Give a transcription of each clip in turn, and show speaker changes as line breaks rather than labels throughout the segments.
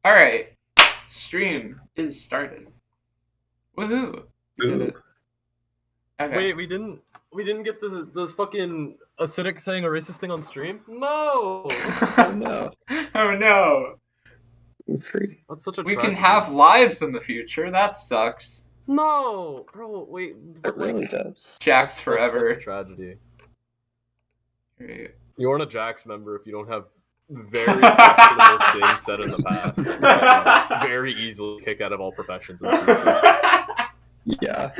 Alright, stream is started. Woohoo! We did
Ooh.
it. Okay.
Wait, we didn't get this fucking acidic saying a racist thing on stream? No!
Oh no.
Oh no!
I'm free.
That's such a
We can
tragedy.
have lives in the future, that sucks.
No! Bro, wait,
It
but
really
like
does.
JACCS
that's a
forever.
tragedy.
Great.
You aren't a JACCS member if you don't have very questionable things said in the past that you can very easily kick out of all professions in the future.
Yeah.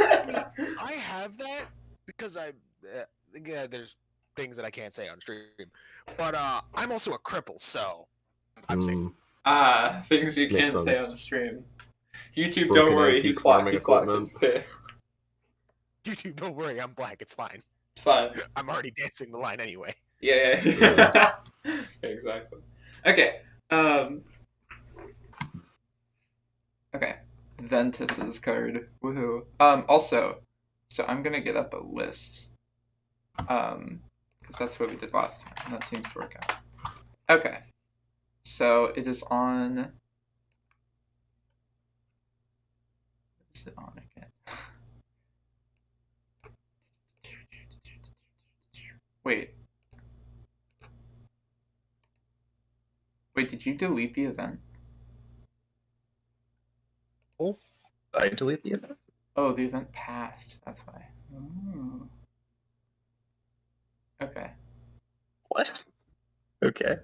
I have that because yeah, there's things that I can't say on stream, but I'm also a cripple, so I'm safe.
Things you
Makes
can't say
sense.
on stream. YouTube,
Broken
don't worry,
antique
he's black,
farming
he's black,
equipment.
it's okay.
YouTube, don't worry, I'm black. It's fine.
It's fine.
I'm already dancing the line anyway.
Yeah. Exactly. Okay. Okay. Ventus's card. Woohoo. Also, so I'm gonna get up a list. Because that's what we did last time, and that seems to work out. Okay. So it is on. Is it on again? Wait. Wait, did you delete the event?
I delete the event.
Oh, the event passed. That's why. Oh. Okay.
What? Okay.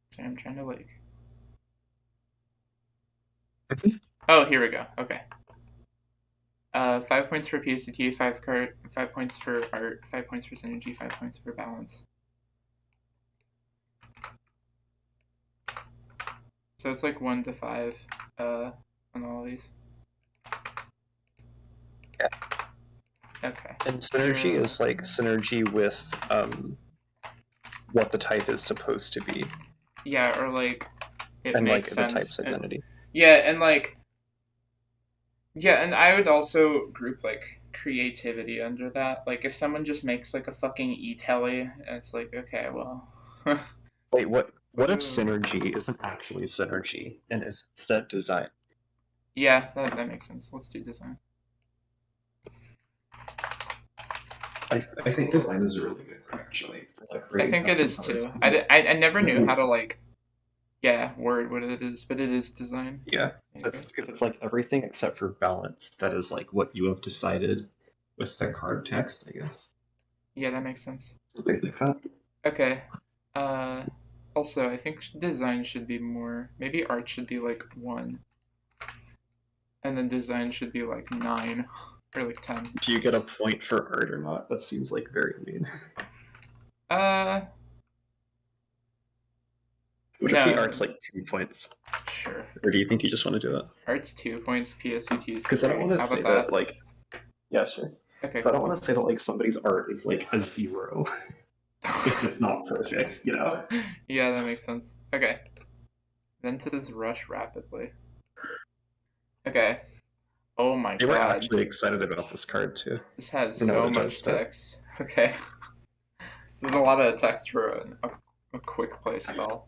Sorry, I'm trying to Oh, here we go. Okay. 5 points for PSCT, 5 points for art, 5 points for synergy, 5 points for balance. So it's like 1 to 5 on all of these.
Yeah.
Okay.
And synergy is like synergy with what the type is supposed to be.
Yeah, or like it
and
makes
like
sense.
the type's identity.
And like and I would also group like creativity under that. Like if someone just makes like a fucking e-telly, it's like, okay, well.
Wait, what if
Ooh.
synergy isn't actually synergy and is instead design?
Yeah, that makes sense. Let's do design.
I think design is really good, actually.
I think it is too. I never knew how to word what it is, but it is design.
Yeah, so it's like everything except for balance. That is like what you have decided with the card text, I guess.
Yeah, that makes sense.
Something like that.
Okay. Also, I think design should be more. Maybe art should be like 1, and then design should be like 9 or like 10.
Do you get a point for art or not? That seems like very mean. What if the art's like 2 points?
Sure.
Or do you think you just want to do that?
Art's 2 points, PSCT is 3.
Because I don't want to say that like. Yeah, sure.
Okay.
Cool. I don't want to say that like somebody's art is like a 0 if it's not perfect, you know?
Yeah, that makes sense. Okay. Ventus rush rapidly. Okay. Oh my god.
You were actually excited about this card too.
This has so much text. Okay. This is a lot of text for a quick play spell.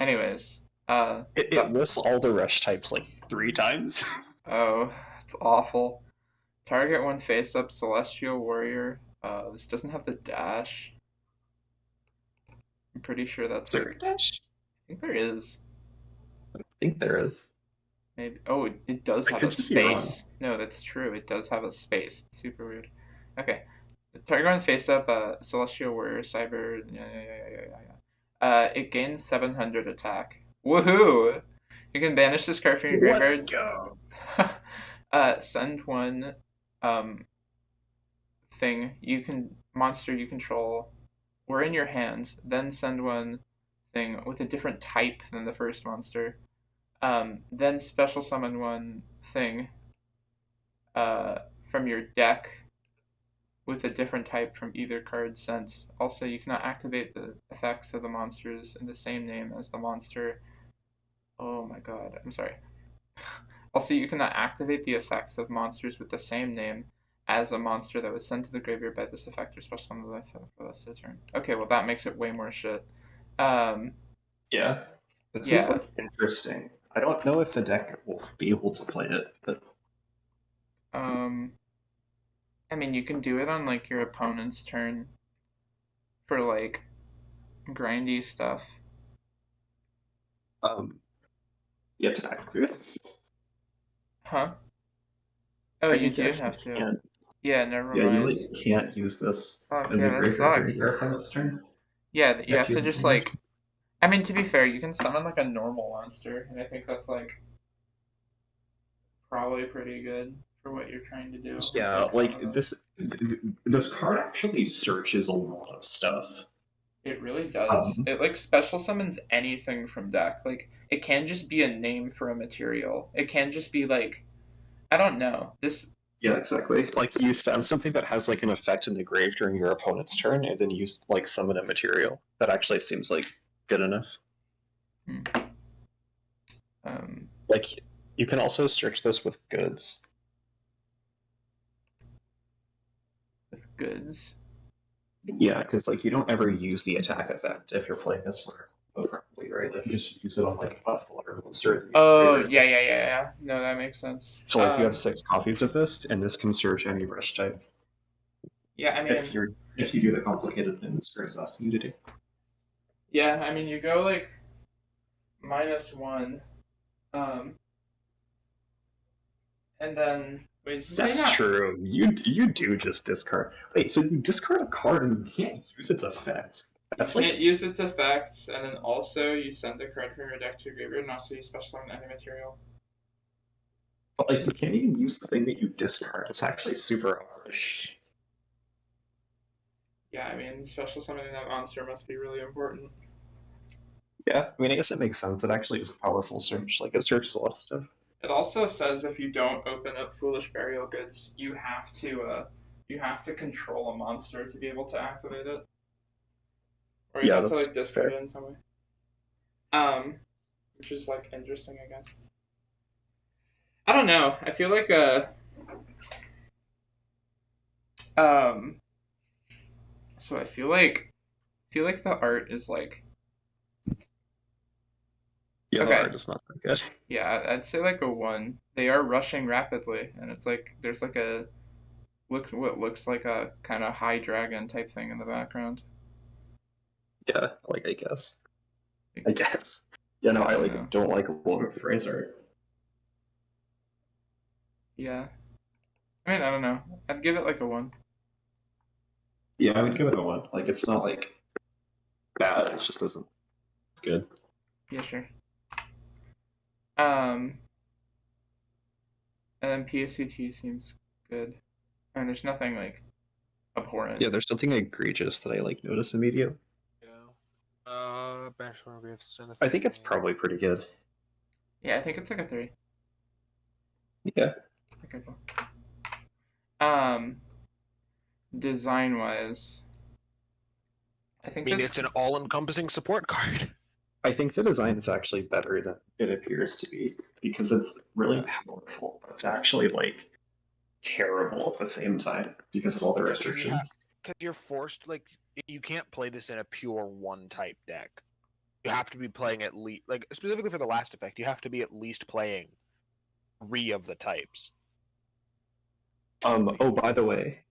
Anyways,
it lists all the rush types like 3 times.
Oh, it's awful. Target 1 face-up Celestial Warrior. This doesn't have the dash. I'm pretty sure that's
Is there a dash?
I think there is.
I think there is.
Maybe. Oh, it does have a space. No, that's true. It does have a space. It's super weird. Okay. Target 1 face-up Celestial Warrior Cyber. Yeah. It gains 700 attack. Woohoo! You can banish this card from your graveyard.
Let's
go! Send 1 thing monster you control or in your hand, then send 1 thing with a different type than the first monster. Then special summon 1 thing from your deck with a different type from either card sent. Also, you cannot activate the effects of the monsters in the same name as the monster. Oh my god, I'm sorry. Also, you cannot activate the effects of monsters with the same name as a monster that was sent to the graveyard by this effect or special summon the for the rest of the turn. Okay, well that makes it way more shit.
Yeah. It seems
Yeah.
like interesting. I don't know if the deck will be able to play it, but
I mean, you can do it on like your opponent's turn for like grindy stuff.
you have to activate it.
Huh? Oh,
I
you
think
do
actually
have to.
can't.
Yeah, never
Yeah, you
mind.
like can't use this
Fuck,
in
yeah,
the
that
graveyard during
sucks.
your opponent's turn.
Yeah, you have to
use it
just
in yours.
like. I mean, to be fair, you can summon like a normal monster, and I think that's like probably pretty good for what you're trying to do.
Yeah,
Some of
like
them.
this card actually searches a lot of stuff.
It really does. It like special summons anything from deck. Like it can just be a name for a material. It can just be like I don't know. This
Yeah, exactly. Like you send something that has like an effect in the grave during your opponent's turn, and then you like summon a material. That actually seems like good enough. Like you can also search this with goods.
with goods.
Yeah, because like you don't ever use the attack effect if you're playing this for properly, right? Like you just use it on like a flutter monster.
Oh yeah. No, that makes sense.
So like you have 6 copies of this, and this can search any rush type.
Yeah, I mean,
if you do the complicated thing this card's asking you to do.
yeah, I mean you go like -1, and then wait, does this say
That's
not?
true. You do just discard. Wait, so you discard a card and you can't use its effect. That's
You can't use its effects, and then also you send a card from your deck to your graveyard, and also you special summon any material.
But like you can't even use the thing that you discard. It's actually super harsh.
Yeah, I mean, special summoning that monster must be really important.
Yeah, I mean, I guess it makes sense. It actually is a powerful search. Like it searches a lot of stuff.
It also says if you don't open up Foolish Burial Goods, you have to control a monster to be able to activate it, or you have to like discard it in some way. Which is like interesting, I guess. I don't know. I feel like so I feel like the art is like.
Yeah, the art is not that good.
Yeah, I'd say like a 1. They are rushing rapidly, and it's like there's like what looks like a kind of high dragon type thing in the background.
Yeah, like I guess. Yeah, no, I don't like a lot of phrase art.
Yeah, I mean I don't know. I'd give it like a 1.
Yeah, I would give it a 1. Like it's not like bad. It just isn't good.
Yeah, sure. And then PSCT seems good. I mean, there's nothing like abhorrent.
Yeah, there's something egregious that I like notice immediately.
Yeah.
I think it's probably pretty good.
Yeah, I think it's like a 3.
Yeah.
Okay, cool. Design wise, I think
it's an all-encompassing support card.
I think the design is actually better than it appears to be because it's really powerful. It's actually like terrible at the same time because of all the restrictions.
Because you're forced, like you can't play this in a pure 1-type deck. You have to be playing at least, like specifically for the last effect, you have to be at least playing 3 of the types.
Oh, by the way.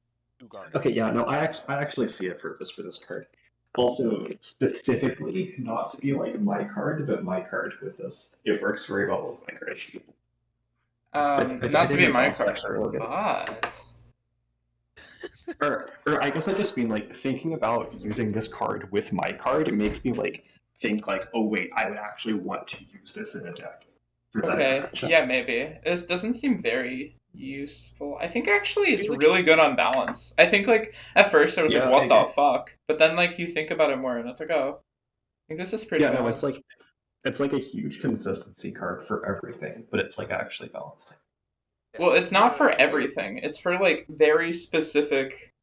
Okay, yeah, no, I actually see a purpose for this card. Also, specifically, not to be like my card, but my card with this. It works very well with my card.
Not to be my card, but...
or I guess I just mean like thinking about using this card with my card. It makes me like think like, oh wait, I would actually want to use this in a deck.
Okay, yeah, maybe. This doesn't seem very useful. I think actually it's really good on balance. I think like at first I was like, what the fuck? But then like you think about it more and it's like, oh, I think this is pretty balanced.
No, it's like a huge consistency card for everything, but it's like actually balanced.
Well, it's not for everything. It's for like very specific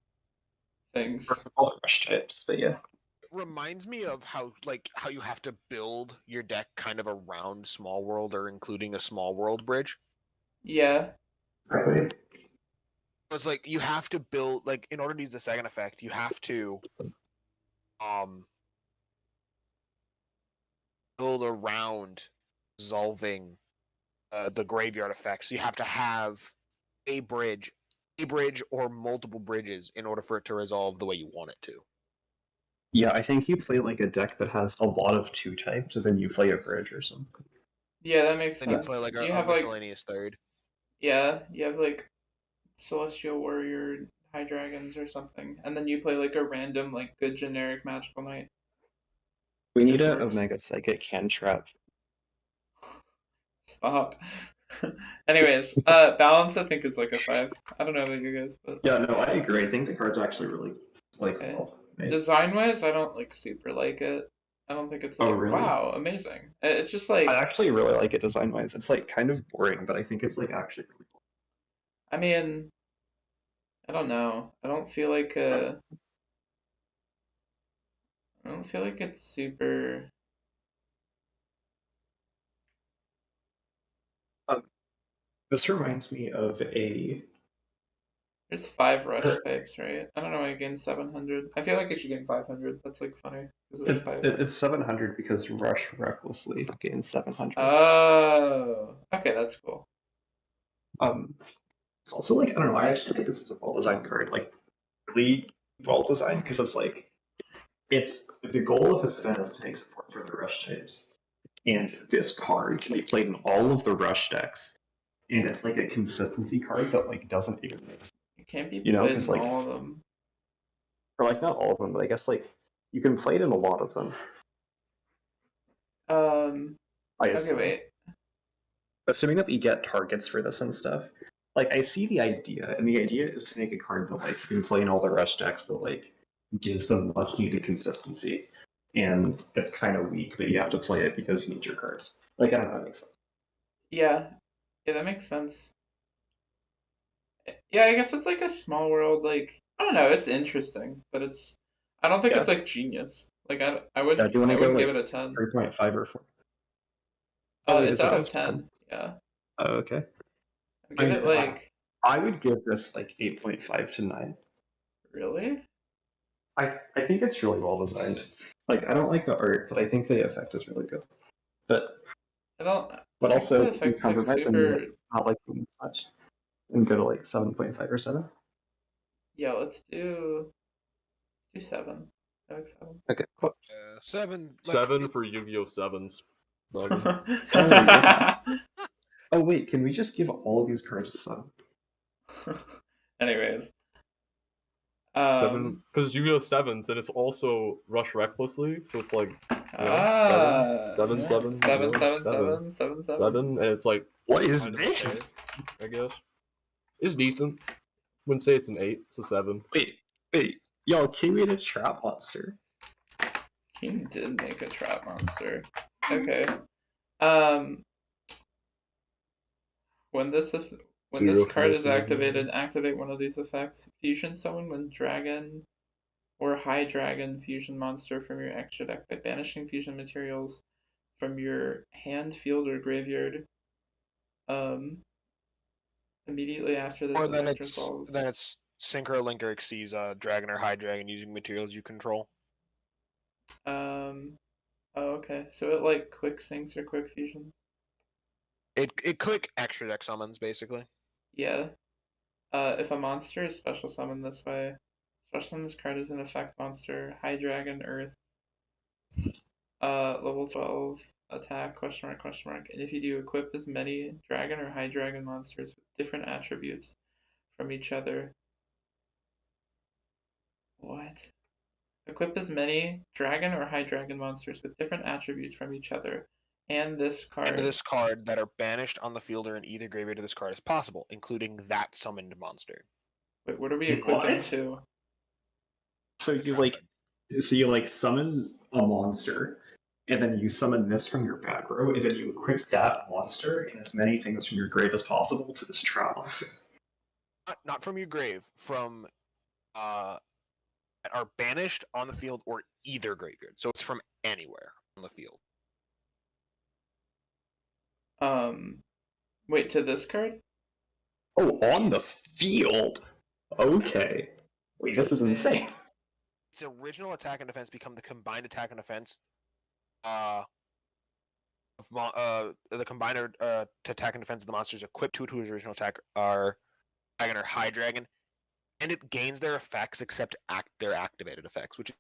things.
For all the rush types, but yeah.
It reminds me of how you have to build your deck kind of around Small World or including a Small World bridge.
Yeah.
Right.
It's like you have to build, like, in order to use the second effect, you have to build around resolving the graveyard effect. So you have to have a bridge or multiple bridges in order for it to resolve the way you want it to.
Yeah, I think you play like a deck that has a lot of 2 types, and then you play a bridge or something.
Yeah, that makes
Then you
sense.
play like
Do you
a
have like
miscellaneous third.
yeah, you have like Celestial Warrior, High Dragons or something, and then you play like a random like good generic magical knight.
We
It
need
just
a
works.
Omega Psychic cantrip.
Stop. Anyways, balance I think is like a 5. I don't know about you guys, but
Yeah, no, I agree. I think the card's actually really
okay.
well made.
Design wise, I don't like super like it. I don't think it's like
really?
wow, amazing. It's just like
I actually really like it design wise. It's like kind of boring, but I think it's like actually really cool.
I mean, I don't know. I don't feel like it's super.
This reminds me of a.
There's 5 rush types, right? I don't know why I gained 700. I feel like I should gain 500. That's like funny.
It's 700 because Rush recklessly gains 700.
Oh, okay, that's cool.
It's also like, I don't know, I actually think this is a well designed card, like really well designed, because it's like it's the goal of this event is to make support for the rush types. And this card can be played in all of the rush decks. And it's like a consistency card that like doesn't exist.
It can't be
You know,
played
because
in
like
all of them.
or like not all of them, but I guess like you can play it in a lot of them. I
Okay,
assume.
wait.
Assuming that we get targets for this and stuff. Like I see the idea, and the idea is to make a card that like you can play in all the rush decks that like gives them much needed consistency. And it's kind of weak, but you have to play it because you need your cards. Like I don't know if that makes sense.
Yeah, that makes sense. Yeah, I guess it's like a small world. Like I don't know, it's interesting, but it's. I don't think it's like genius. Like I wouldn't.
Do you want
I
to go
wouldn't give
like
it a 10.
3.5 or 4? Oh wait,
It's
is it
out
out
of
of 10?
10. Yeah.
Oh, okay.
I'd give it like.
I would give this like 8.5 to 9.
Really?
I think it's really well designed. Like I don't like the art, but I think the effect is really good. But
I don't.
but
I think the
also you
effect's like
compromise
super.
and not like too much and go to like 7.5 or 7.
Yeah, let's do 7. I like 7.
Okay. Cool.
7. Like,
7 for Yu-Gi-Oh! 7s.
Oh wait, can we just give all of these cards a 7?
Anyways.
7, because Yu-Gi-Oh! 7s, and it's also Rush Recklessly, so it's like, you know,
Ah,
7, 7,
7,
you know,
7, 7, 7, 7.
7, and it's like,
What is
kind of
this?
okay, I guess. It's decent. Wouldn't say it's an 8, it's a 7.
Wait. Yo, King made a trap monster.
King did make a trap monster. Okay. When this card is activated, activate one of these effects. Fusion summon when dragon or high dragon fusion monster from your extra deck by banishing fusion materials from your hand, field, or graveyard. Immediately after this effect resolves.
Then it's Synchro Link or Xyz dragon or high dragon using materials you control.
Oh, okay. So it like quick syncs or quick fusions?
It quick extra deck summons, basically.
Yeah. If a monster is special summoned this way, special summon this card as an effect monster, high dragon, earth, level 12, attack, question mark, and if you do, equip as many dragon or high dragon monsters with different attributes from each other. What? Equip as many dragon or high dragon monsters with different attributes from each other. And this card
that are banished on the field or in either graveyard of this card as possible, including that summoned monster.
Wait, what are we equipping to?
So you like summon a monster, and then you summon this from your back row, and then you equip that monster and as many things from your grave as possible to this trap monster.
Not from your grave, from that are banished on the field or either graveyard. So it's from anywhere on the field.
Wait, to this card?
Oh, on the field. Okay. Wait, this is insane.
Its original attack and defense become the combined attack and defense. The combined attack and defense of the monsters equipped to his original attack are dragon or high dragon, and it gains their effects except their activated effects, which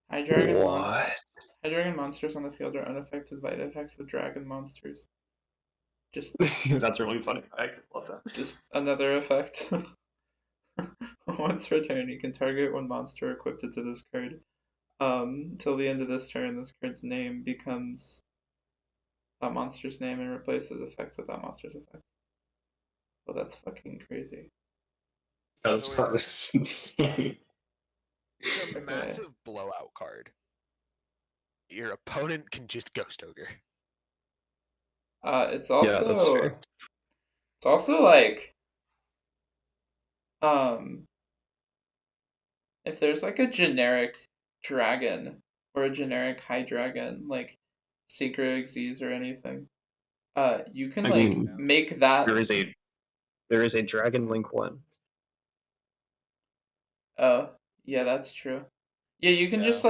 High dragon monsters on the field are unaffected by the effects of dragon monsters. Just
that's really funny. I love that.
Just another effect. Once per turn, you can target one monster equipped to this card. Till the end of this turn, this card's name becomes that monster's name and replaces effects with that monster's effects. Well, that's fucking crazy.
That's insane.
It's a massive blowout card. Your opponent can just Ghost Ogre.
It's also it's also like if there's like a generic dragon or a generic high dragon like Secret Xyz or anything, you can make that.
There is a Dragon Link 1.
Oh, yeah, that's true. Yeah, you can just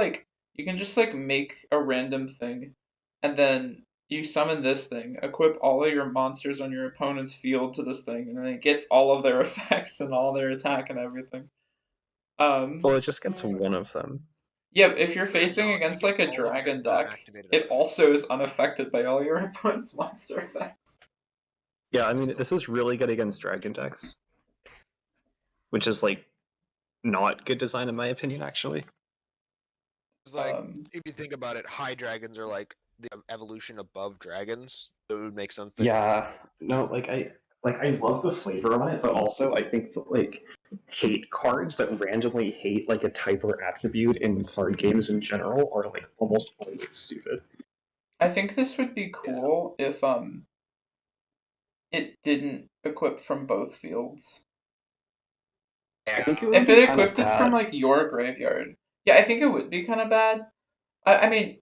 make a random thing, and then you summon this thing, equip all of your monsters on your opponent's field to this thing, and then it gets all of their effects and all their attack and everything.
Well, it just gets one of them.
Yeah, if you're facing against like a dragon deck, it also is unaffected by all your opponent's monster effects.
Yeah, I mean, this is really good against dragon decks, which is like not good design in my opinion, actually.
It's like, if you think about it, high dragons are like the evolution above dragons. So it would make sense.
Yeah, no, I love the flavor on it, but also I think that like hate cards that randomly hate like a type or attribute in card games in general are like almost always stupid.
I think this would be cool if it didn't equip from both fields.
I think
if it equipped it from like your graveyard, yeah, I think it would be kind of bad. I mean,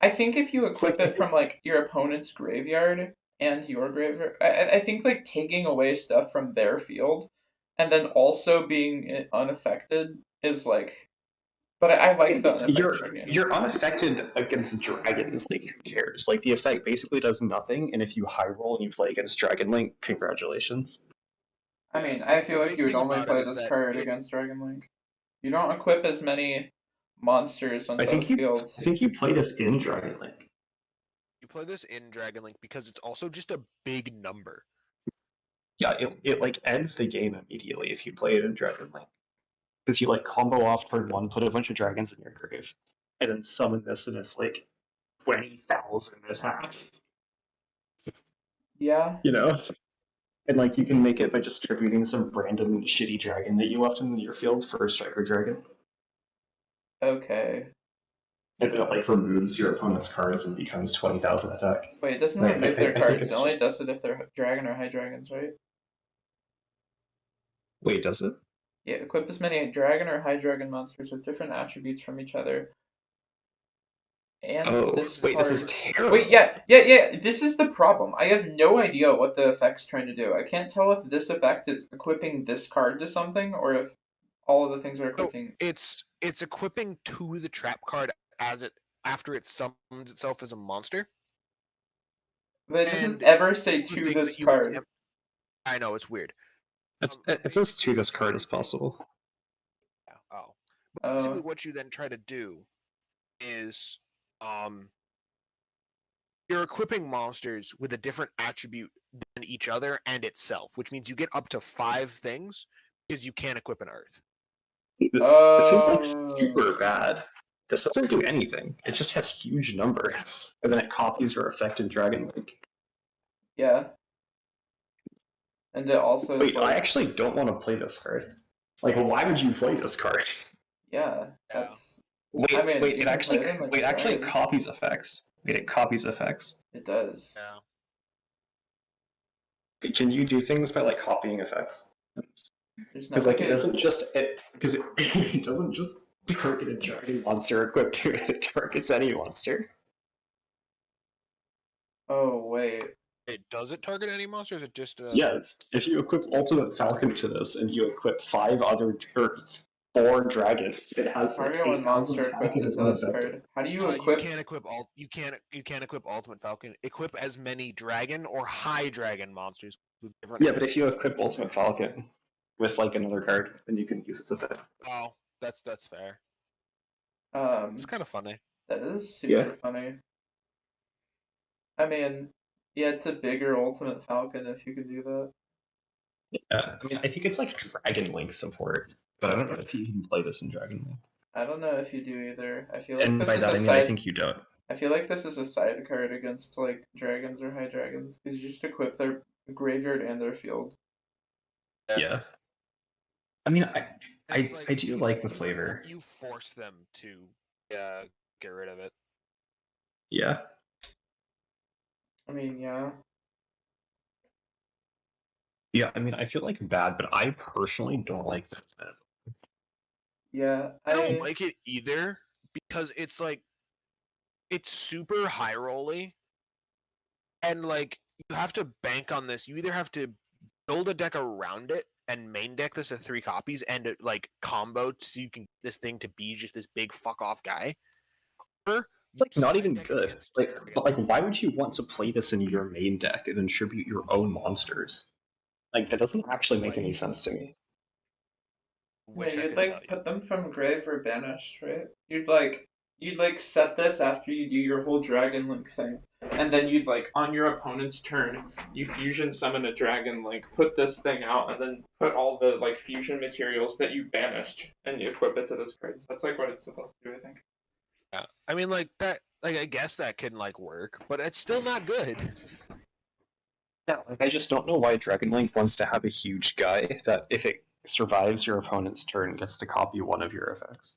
I think if you equip it from like your opponent's graveyard and your graveyard, I think like taking away stuff from their field and then also being unaffected is like. But I like the unaffected.
You're unaffected against dragons. Like, who cares? Like, the effect basically does nothing, and if you high roll and you play against Dragon Link, congratulations.
I mean, I feel like you would only play this card against Dragon Link. You don't equip as many monsters on both fields.
I think you play this in Dragon Link.
You play this in Dragon Link because it's also just a big number.
Yeah, it like ends the game immediately if you play it in Dragon Link. Because you like combo off turn 1, put a bunch of dragons in your grave, and then summon this, and it's like 20,000 attack.
Yeah.
You know? And like you can make it by just tributing some random shitty dragon that you left in your field for a striker dragon.
Okay.
And it like removes your opponent's cards and becomes 20,000 attack.
Wait, it doesn't remove their cards. It only does it if they're dragon or high dragons, right?
Wait, does it?
Yeah, equip as many dragon or high dragon monsters with different attributes from each other. And this
is terrible.
Wait, yeah, this is the problem. I have no idea what the effect's trying to do. I can't tell if this effect is equipping this card to something, or if all of the things are equipping...
So it's equipping to the trap card after it summons itself as a monster.
But it doesn't ever say to this card.
I know, it's weird.
It says to this card as possible.
Yeah. Oh. But basically what you then try to do is you're equipping monsters with a different attribute than each other and itself, which means you get up to 5 things because you can't equip an Earth.
This is like super bad. This doesn't do anything. It just has huge numbers, and then it copies your effect in Dragon Link.
Yeah. And it also...
Wait, I actually don't want to play this card. Like, why would you play this card?
Yeah, that's...
It actually copies effects. Wait, it copies effects.
It does.
Yeah.
Wait, can you do things by, like, copying effects? Because, like, it doesn't just target a dragon monster equipped to it, it targets any monster.
Oh, wait.
Does it target any monster? Or is it just
Yes, if you equip Ultimate Falcon to this and you equip 4 dragons, it has like
Target one
8,000
monster
attack
equipped
and is
into this
unaffected.
card. How do you
you
equip?
can't equip you can't equip Ultimate Falcon. Equip as many dragon or high dragon monsters with different.
Yeah, but if you equip Ultimate Falcon with like another card, then you can use its effect.
Oh, that's fair. It's kind of funny.
That is super funny. I mean, yeah, it's a bigger Ultimate Falcon if you can do that.
Yeah, I mean, I think it's like Dragon Link support, but I don't know if you can play this in Dragon Link.
I don't know if you do either. I feel like
And
this
by
is
that
a
I mean
side.
I think you don't.
I feel like this is a side card against like dragons or high dragons because you just equip their graveyard and their field.
Yeah. I mean, I
It's
do like the flavor.
You force them to get rid of it.
Yeah.
I mean, yeah.
Yeah, I mean, I feel like bad, but I personally don't like that.
Yeah,
I don't like it either because it's like it's super high rolly, and like you have to bank on this. You either have to build a deck around it and main deck this at 3 copies and like combo so you can get this thing to be just this big fuck off guy. Or
like not even good. Like, but like, why would you want to play this in your main deck and then tribute your own monsters? Like, that doesn't actually make any sense to me.
Yeah, you'd like put them from grave or banished, right? You'd like set this after you do your whole Dragon Link thing, and then you'd like on your opponent's turn, you fusion summon a Dragon Link, put this thing out, and then put all the like fusion materials that you banished, and you equip it to this card. That's like what it's supposed to do, I think.
Yeah, I mean like that. Like I guess that can like work, but it's still not good.
Yeah, like I just don't know why Dragon Link wants to have a huge guy that if it survives your opponent's turn gets to copy one of your effects.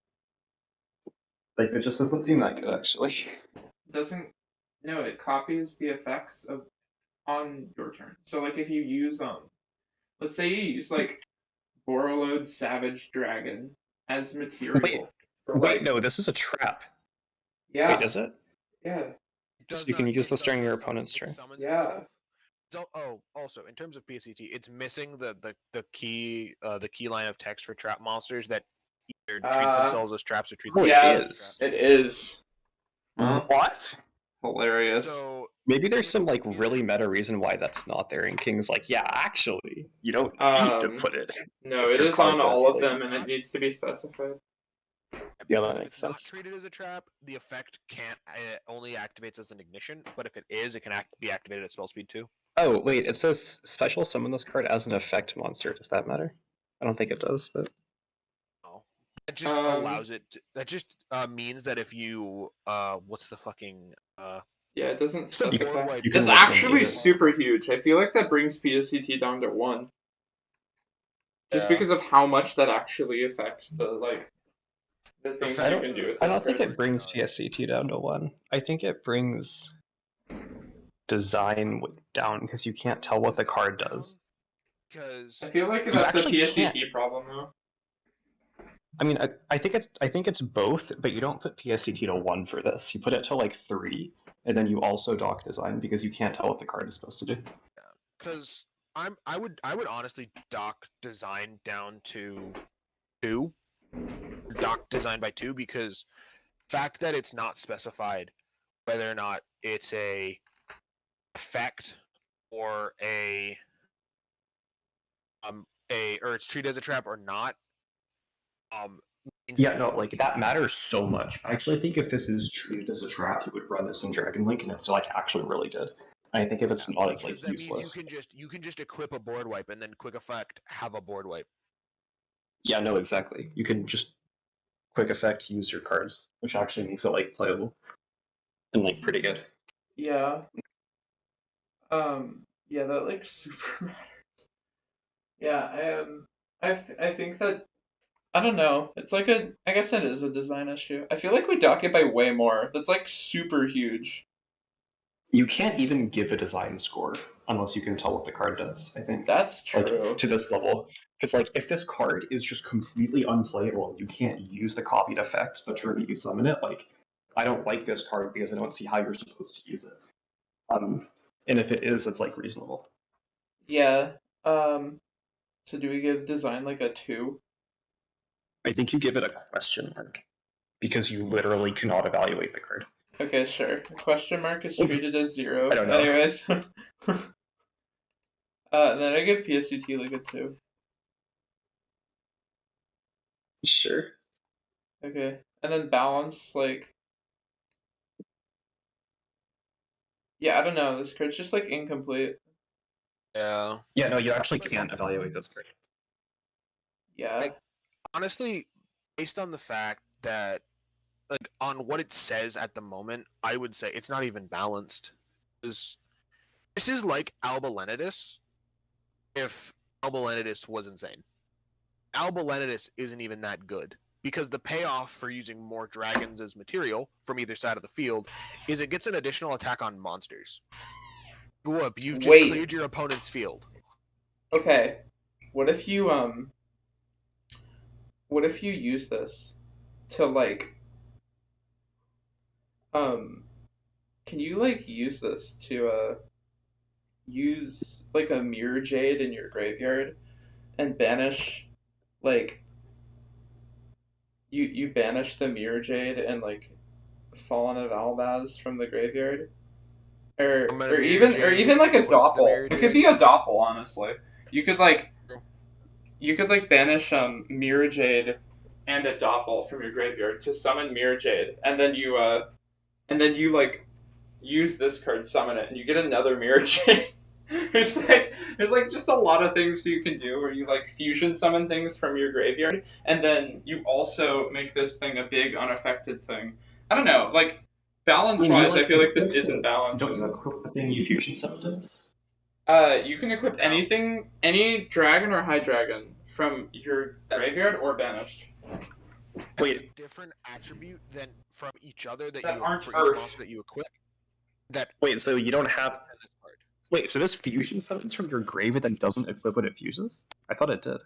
Like, it just doesn't seem that good, actually.
No, it copies the effects of on your turn. So like if you use let's say you use like Borreload Savage Dragon as material.
Wait, no, this is a trap.
Yeah.
Wait, is it?
Yeah.
So you can use this during your opponent's turn.
Yeah.
So, also in terms of PSCT, it's missing the key line of text for trap monsters that either treat themselves as traps or treat them
as traps.
It is.
What?
Hilarious.
So
maybe there's some like really meta reason why that's not there, and King's like, yeah, actually, you don't need to put it.
No, it is on all of them, and it needs to be specified.
Yeah, that makes sense.
Not treated as a trap, the effect can't only activates as an ignition, but if it is, it can be activated at spell speed too.
Oh wait, it says special summon this card as an effect monster. Does that matter? I don't think it does, but
no. That just allows it. That just means that if you what's the fucking
yeah, it doesn't specify.
It's
actually super huge. I feel like that brings PSCT down to 1. Just because of how much that actually affects the things you can do with this
I don't think
card.
it brings PSCT down to 1. I think it brings design down because you can't tell what the card does.
Because
I feel like that's a PSCT problem though.
I mean, I think it's both, but you don't put PSCT to 1 for this. You put it to like 3, and then you also dock design because you can't tell what the card is supposed to do.
Yeah, because I would honestly dock design down to 2. Dock design by 2 because the fact that it's not specified whether or not it's a effect or or it's treated as a trap or not.
Yeah, no, like that matters so much. I actually think if this is treated as a trap, you would run this in Dragon Link, and it's like actually really good. I think if it's not, it's like useless.
You can just equip a board wipe and then quick effect have a board wipe.
Yeah, no, exactly. You can just quick effect use your cards, which actually makes it like playable and like pretty good.
Yeah. Yeah, that like super matters. Yeah, I think that I don't know. It's like I guess it is a design issue. I feel like we dock it by way more. That's like super huge.
You can't even give a design score unless you can tell what the card does, I think.
That's true.
Like, to this level. Because like if this card is just completely unplayable, you can't use the copied effects the turn that you summon it, like I don't like this card because I don't see how you're supposed to use it. And if it is, it's like reasonable.
Yeah. So do we give design like a 2?
I think you give it a question mark because you literally cannot evaluate the card.
Okay, sure. A question mark is treated as 0.
I don't know.
Anyways. Then I give PSUT like a 2.
Sure.
Okay. And then balance, like... Yeah, I don't know. This card's just like incomplete.
Yeah.
Yeah, no, you actually can't evaluate this card.
Yeah.
Like, honestly, based on the fact that, like, on what it says at the moment, I would say it's not even balanced. This is like Alba Lenidus if Alba Lenidus was insane. Alba Lenidus isn't even that good because the payoff for using more dragons as material from either side of the field is it gets an additional attack on monsters. Whoop, you've just cleared your opponent's field.
Okay. What if you use this to like can you like use this to use like a mirror jade in your graveyard and banish like you banish the mirror jade and like Fallen of Albaz from the graveyard? Or even like a doppel. It could be a doppel, honestly. You could like banish Mirror Jade and a doppel from your graveyard to summon Mirror Jade, and then you like use this card, summon it, and you get another Mirror Jade. there's like just a lot of things you can do where you like fusion summon things from your graveyard, and then you also make this thing a big unaffected thing. I don't know, like balance-wise, I feel like this isn't balanced.
Don't you equip the thing you fusion sometimes?
You can equip anything, any dragon or high dragon from your graveyard or banished.
Wait, different attribute than from each other that
you aren't
for
Earth.
Each monster that you equip. That
wait, so you don't have. Wait, so this fusion summons from your graveyard that doesn't equip when it fuses? I thought it did.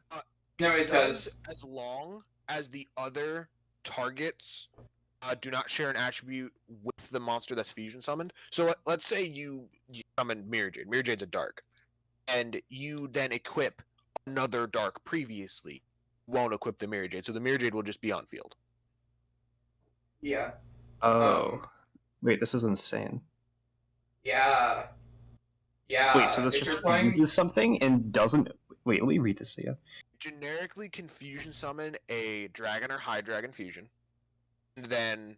No, it does.
As long as the other targets do not share an attribute with the monster that's fusion summoned. So let's say you summon Mirror Jade. Mirror Jade's a dark, and you then equip another dark previously. Won't equip the Mirror Jade, so the Mirror Jade will just be on field.
Yeah.
Oh. Wait, this is insane.
Yeah. Yeah.
Wait, so this just fuses something and doesn't... Wait, let me read this again.
Generically confusion summon a dragon or high dragon fusion. And then,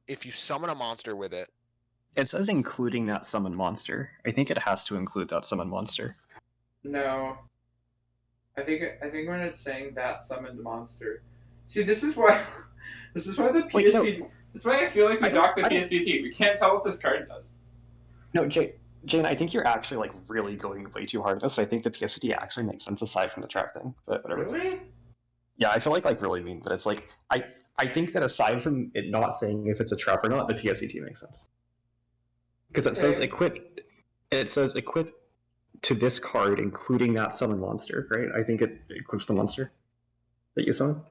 if you summon a monster with it...
It says including that summon monster. I think it has to include that summon monster.
No. I think when it's saying that summoned monster... See, this is why the PSC... Wait, no. That's why I feel like we dock the PSCT. We can't tell what this card does.
No, Jane, I think you're actually like really going way too hard at this. I think the PSCT actually makes sense aside from the track thing. But whatever.
Really?
Yeah, I feel like really mean, but it's like I think that aside from it not saying if it's a trap or not, the PSCT makes sense. Because it says equip. It says equip to this card, including that summon monster, right? I think it equips the monster that you summon.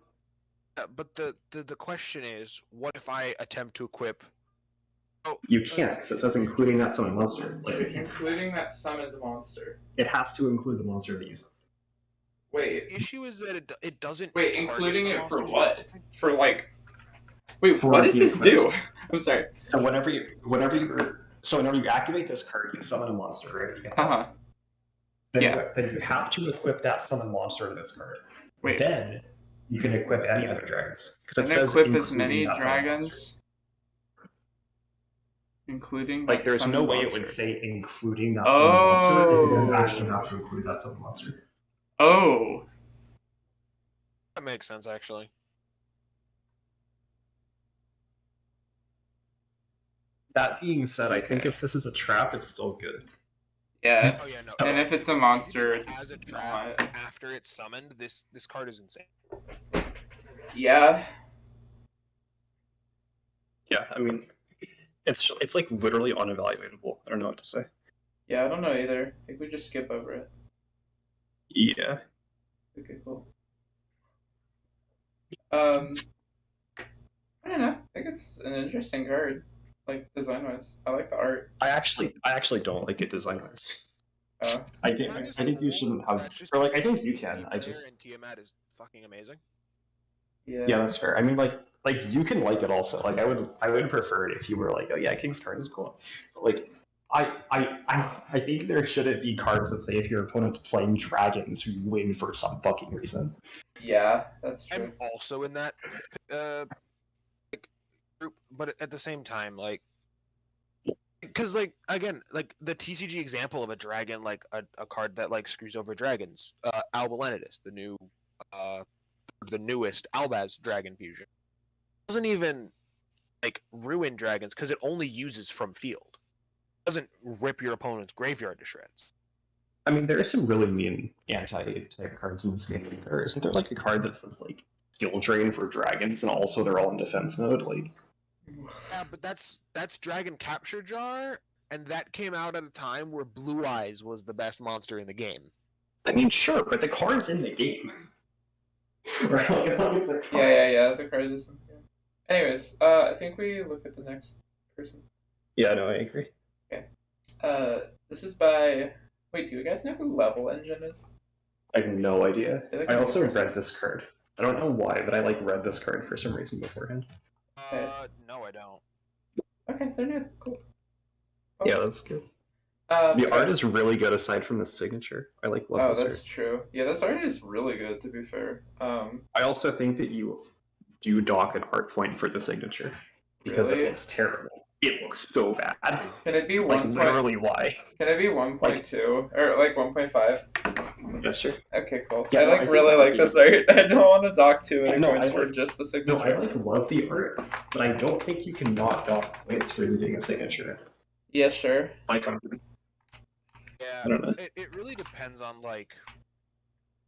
But the question is, what if I attempt to equip? Oh,
you can't, because it says including that summoned monster. Like
including that summoned monster.
It has to include the monster that you summon.
Wait.
The issue is that it doesn't.
Wait, including it for what? For like. Wait, what does this do? I'm sorry.
So whenever you activate this card, you summon a monster, right? Then you have to equip that summon monster to this card.
Wait.
Then you can equip any other dragons.
Because it says equip as many dragons. Including
like there's no way it would say including that summon monster if you didn't actually have to include that summon monster.
Oh.
That makes sense, actually.
That being said, I think if this is a trap, it's still good.
Yeah.
Oh, yeah, no.
And if it's a monster, it's
as a trap after it's summoned, this card is insane.
Yeah.
Yeah, I mean, it's like literally unevaluatable. I don't know what to say.
Yeah, I don't know either. I think we just skip over it.
Yeah.
Okay, cool. I don't know. I think it's an interesting card. like design-wise. I like the art.
I actually don't like it design-wise.
Oh.
I think you shouldn't have, or like I think you can. I just
and Tiamat is fucking amazing.
yeah, that's fair. I mean, like you can like it also. Like I would prefer it if you were like, oh yeah, King's card is cool. But, like I think there shouldn't be cards that say if your opponent's playing dragons, you win for some fucking reason.
Yeah, that's true.
I'm also in that like, group, but at the same time, like, because like again, like the TCG example of a dragon, like a card that like screws over dragons, Albalenitis, the newest Albaz dragon fusion, doesn't even like ruin dragons because it only uses from field. It doesn't rip your opponent's graveyard to shreds.
I mean, there are some really mean anti-type cards in this game. Isn't there like a card that says like skill drain for dragons, and also they're all in defense mode? Like,
yeah, but that's Dragon Capture Jar, and that came out at a time where Blue Eyes was the best monster in the game.
I mean, sure, but the card's in the game, right? Like,
Yeah. The card is in the game. Anyways, I think we look at the next person.
Yeah, no, I agree.
Okay. This is by. Wait, do you guys know who Level Engine is?
I have no idea. I also
interesting.
read this card. I don't know why, but I like read this card for some reason beforehand.
Okay.
No, I don't.
Okay, they're new. Cool. Oh.
Yeah, that's good. The art is really good aside from the signature. I love this art.
That's true. Yeah, this art is really good, to be fair.
I also think that you do dock an art point for the signature because
Really?
it looks terrible. It looks so bad.
Can it be
Like, literally why?
Can it be 1.2 or like 1.5?
Yeah, sure.
Okay, cool.
Yeah,
I really like this art. I don't want to dock 2
I know,
points
I
for
like-
just the
No,
signature.
I love the art, but I don't think you can not dock points for leaving a signature.
Yeah, sure.
Like,
Yeah,
I don't know.
It really depends on like.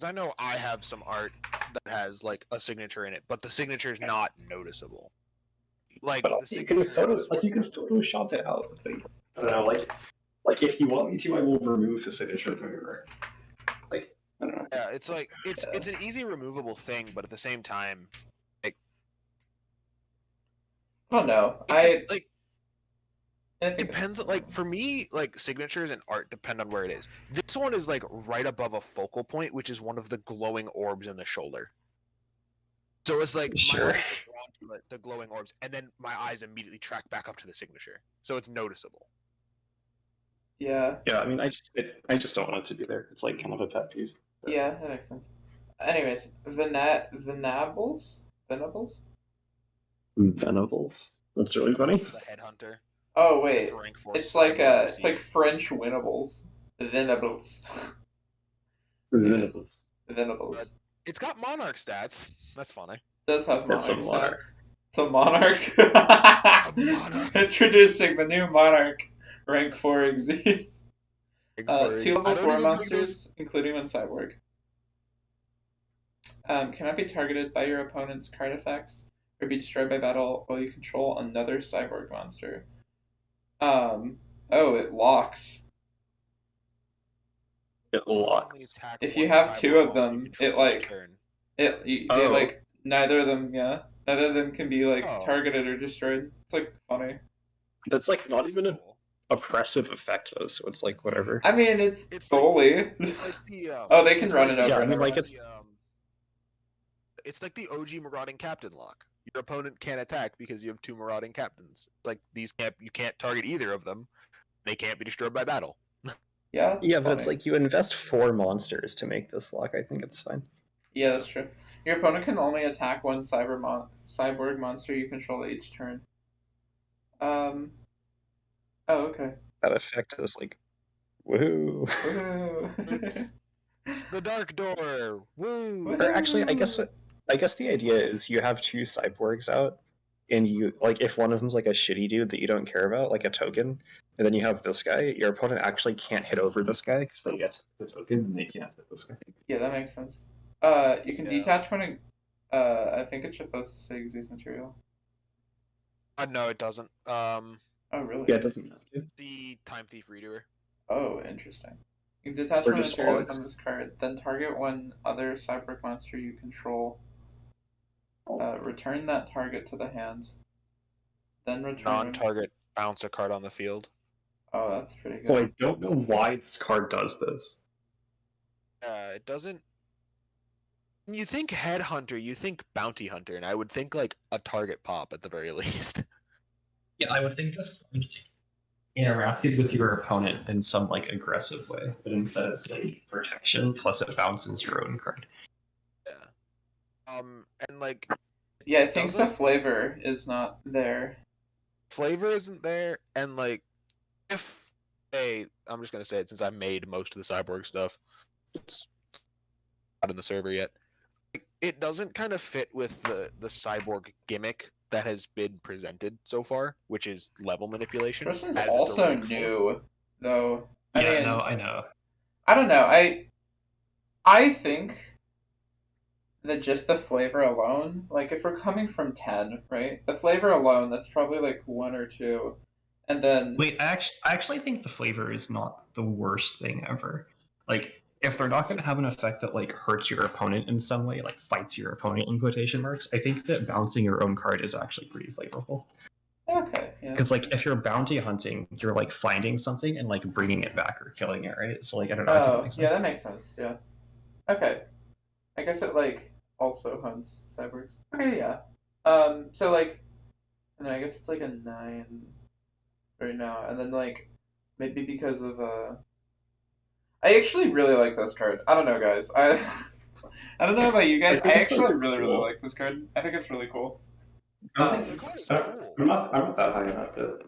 'Cause I know I have some art that has like a signature in it, but the signature is not noticeable. Like
But
the
you can
signature
you can Photoshop it out. Like, I don't know, like if you want me to, I will remove the signature from your art. Like, I don't know.
Yeah, it's like it's an easy removable thing, but at the same time,
Oh no,
like
it
depends. Like for me, like signatures and art depend on where it is. This one is like right above a focal point, which is one of the glowing orbs in the shoulder. So it's like
Sure.
my eyes are drawn to the glowing orbs, and then my eyes immediately track back up to the signature, so it's noticeable.
Yeah.
Yeah, I mean, I just don't want it to be there. It's like kind of a pet peeve.
Yeah, that makes sense. Anyways, Venables?
Venables. That's really funny.
The headhunter.
Oh wait,
Rank 4
it's like
cyber
French winnables. Venables.
Venables.
Venables.
It's got monarch stats. That's funny.
It does have
It's a
monarch
monarch.
stats. It's a monarch.
monarch.
Introducing the new monarch. Rank 4 exists.
Rank
2
4. I
level
don't
4
even think
monsters, including one cyborg. Cannot be targeted by your opponent's card effects or be destroyed by battle while you control another cyborg monster. It locks.
It locks.
If you have 2 of them, it like they like neither of them can be like targeted or destroyed. It's like funny.
That's like not even an oppressive effect though, so it's like whatever.
I mean, it's bully.
It's like the,
they can run it over.
Yeah, I mean,
and
like
over.
it's like the OG marauding captain lock. Your opponent can't attack because you have 2 marauding captains. Like you can't target either of them. They can't be destroyed by battle.
Yeah,
but it's like you invest 4 monsters to make this lock. I think it's fine.
Yeah, that's true. Your opponent can only attack one cyborg monster you control each turn. Oh, okay.
That effect is like, woohoo.
Woo.
It's the dark door. Woo!
Or actually, I guess the idea is you have 2 cyborgs out, and you like if one of them's like a shitty dude that you don't care about, like a token, and then you have this guy, your opponent actually can't hit over this guy because they get the token and they can't hit this guy.
Yeah, that makes sense. You can detach when I think it's supposed to say Xyz material.
No, it doesn't.
Oh, really?
Yeah, it doesn't have to.
The Time Thief Redoer.
Oh, interesting. You can detach
Or
one
just
material
Onyx.
from this card, then target one other cyborg monster you control. Return that target to the hand. Then return.
Non-target bounce a card on the field.
Oh, that's pretty good.
So I don't know why this card does this.
It doesn't. When you think Headhunter, you think Bounty Hunter, and I would think like a target pop at the very least.
Yeah, I would think this interacted with your opponent in some like aggressive way, but instead it's like protection plus it bounces your own card.
Yeah. And like.
Yeah, I think the flavor is not there.
Flavor isn't there, and like, if I'm just gonna say it since I made most of the cyborg stuff. It's not in the server yet. It doesn't kind of fit with the cyborg gimmick that has been presented so far, which is level manipulation.
This is also new, though.
I know.
I don't know. I think that just the flavor alone, like if we're coming from 10, right? The flavor alone, that's probably like 1 or 2. And then
wait, I actually think the flavor is not the worst thing ever. Like, if they're not going to have an effect that like hurts your opponent in some way, like fights your opponent in quotation marks, I think that bouncing your own card is actually pretty flavorful.
Okay, yeah.
Because like if you're bounty hunting, you're like finding something and like bringing it back or killing it, right? So like I don't know. I think that makes sense.
Yeah, that makes sense. Yeah. Okay. I guess it like also hunts cyborgs. Okay, yeah. So like, I guess it's like a 9 right now, and then like maybe because of I actually really like this card. I don't know, guys. I don't know about you guys. I actually really like this card. I think it's really cool.
I'm not that high on it.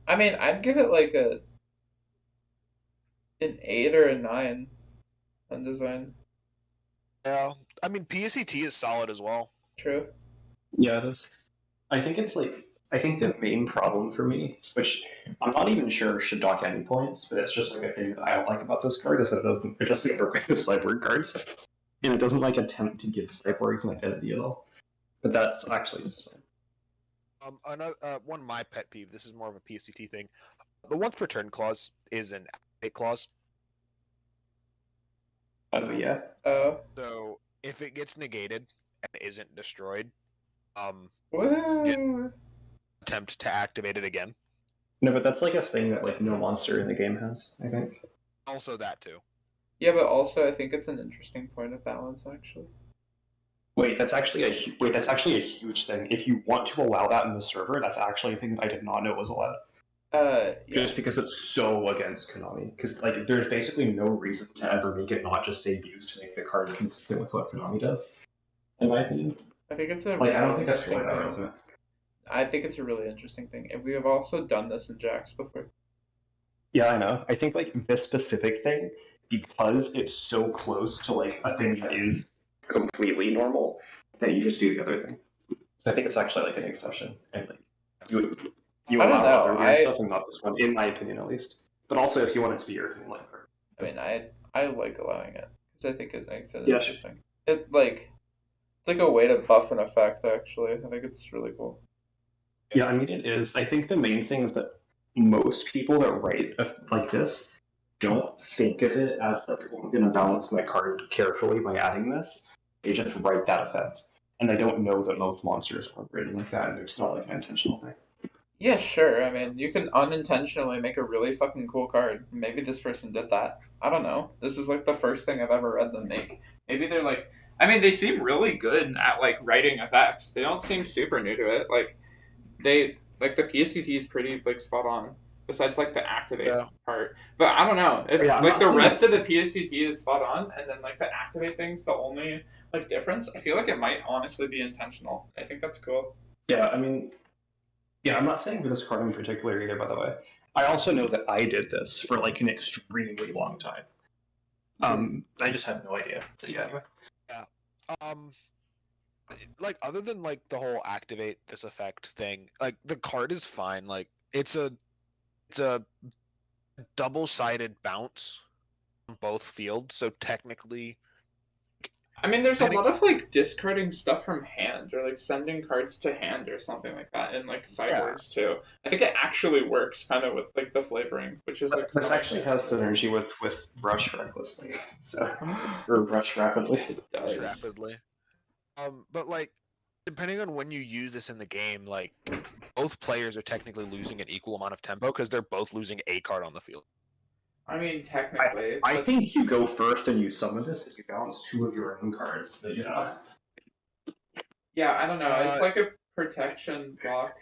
I mean, I'd give it like an 8 or a 9 on design.
Yeah, I mean PSET is solid as well.
True.
Yeah, it is. I think the main problem for me, which I'm not even sure should dock any points, but it's just like a thing that I don't like about this card, is that it doesn't work with cyborg cards, and it doesn't like attempt to give cyborgs an identity at all. But that's actually just fine.
Another one of my pet peeve. This is more of a PSET thing. The once per turn clause is an activate clause.
Oh yeah.
So if it gets negated and isn't destroyed, attempt to activate it again.
No, but that's like a thing that like no monster in the game has, I think.
Also that too.
Yeah, but also I think it's an interesting point of balance, actually.
Wait, that's actually a huge thing. If you want to allow that in the server, that's actually a thing that I did not know was allowed.
Yeah.
Just because it's so against Konami. Because like, there's basically no reason to ever make it not just say used to make the card consistent with what Konami does. In my opinion.
I think it's a
like, I don't think that's really
thing. I think it's a really interesting thing. And we have also done this in JACCS before.
Yeah, I know. I think like this specific thing, because it's so close to like a thing that is completely normal, that you just do the other thing. I think it's actually like an exception, and like you allow other weird stuff and not this one, in my opinion at least. But also, if you want it to be your thing, like.
I mean, I like allowing it because I think it makes it interesting.
Sure.
It's like a way to buff an effect. Actually, I think it's really cool.
Yeah, I mean it is. I think the main thing is that most people that write like this don't think of it as like, oh, I'm going to balance my card carefully by adding this. They just write that effect, and they don't know that most monsters are written like that, and it's not like an intentional thing.
Yeah, sure. I mean, you can unintentionally make a really fucking cool card. Maybe this person did that. I don't know. This is like the first thing I've ever read them make. Maybe they're like, I mean, they seem really good at like writing effects. They don't seem super new to it. Like, the PSCT is pretty like spot on. Besides like the activate part, but I don't know if like the rest of the PSCT is spot on, and then like the activate thing's the only like difference. I feel like it might honestly be intentional. I think that's cool.
Yeah, I mean, yeah, I'm not saying for this card in particular either. By the way, I also know that I did this for like an extremely long time. I just had no idea. But yeah, anyway.
Yeah. Like other than like the whole activate this effect thing, like the card is fine. Like it's a double-sided bounce on both fields, so technically
I mean there's a lot of like discarding stuff from hand or like sending cards to hand or something like that in like cyborgs too. I think it actually works kind of with like the flavoring, which is like
this actually has synergy with Rush Recklessly, so or Rush Rapidly.
Rush Rapidly. But like depending on when you use this in the game, like both players are technically losing an equal amount of tempo because they're both losing a card on the field.
I mean, technically.
I think you go first and you summon this if you balance 2 of your own cards that you have.
Yeah, I don't know. It's like a protection block.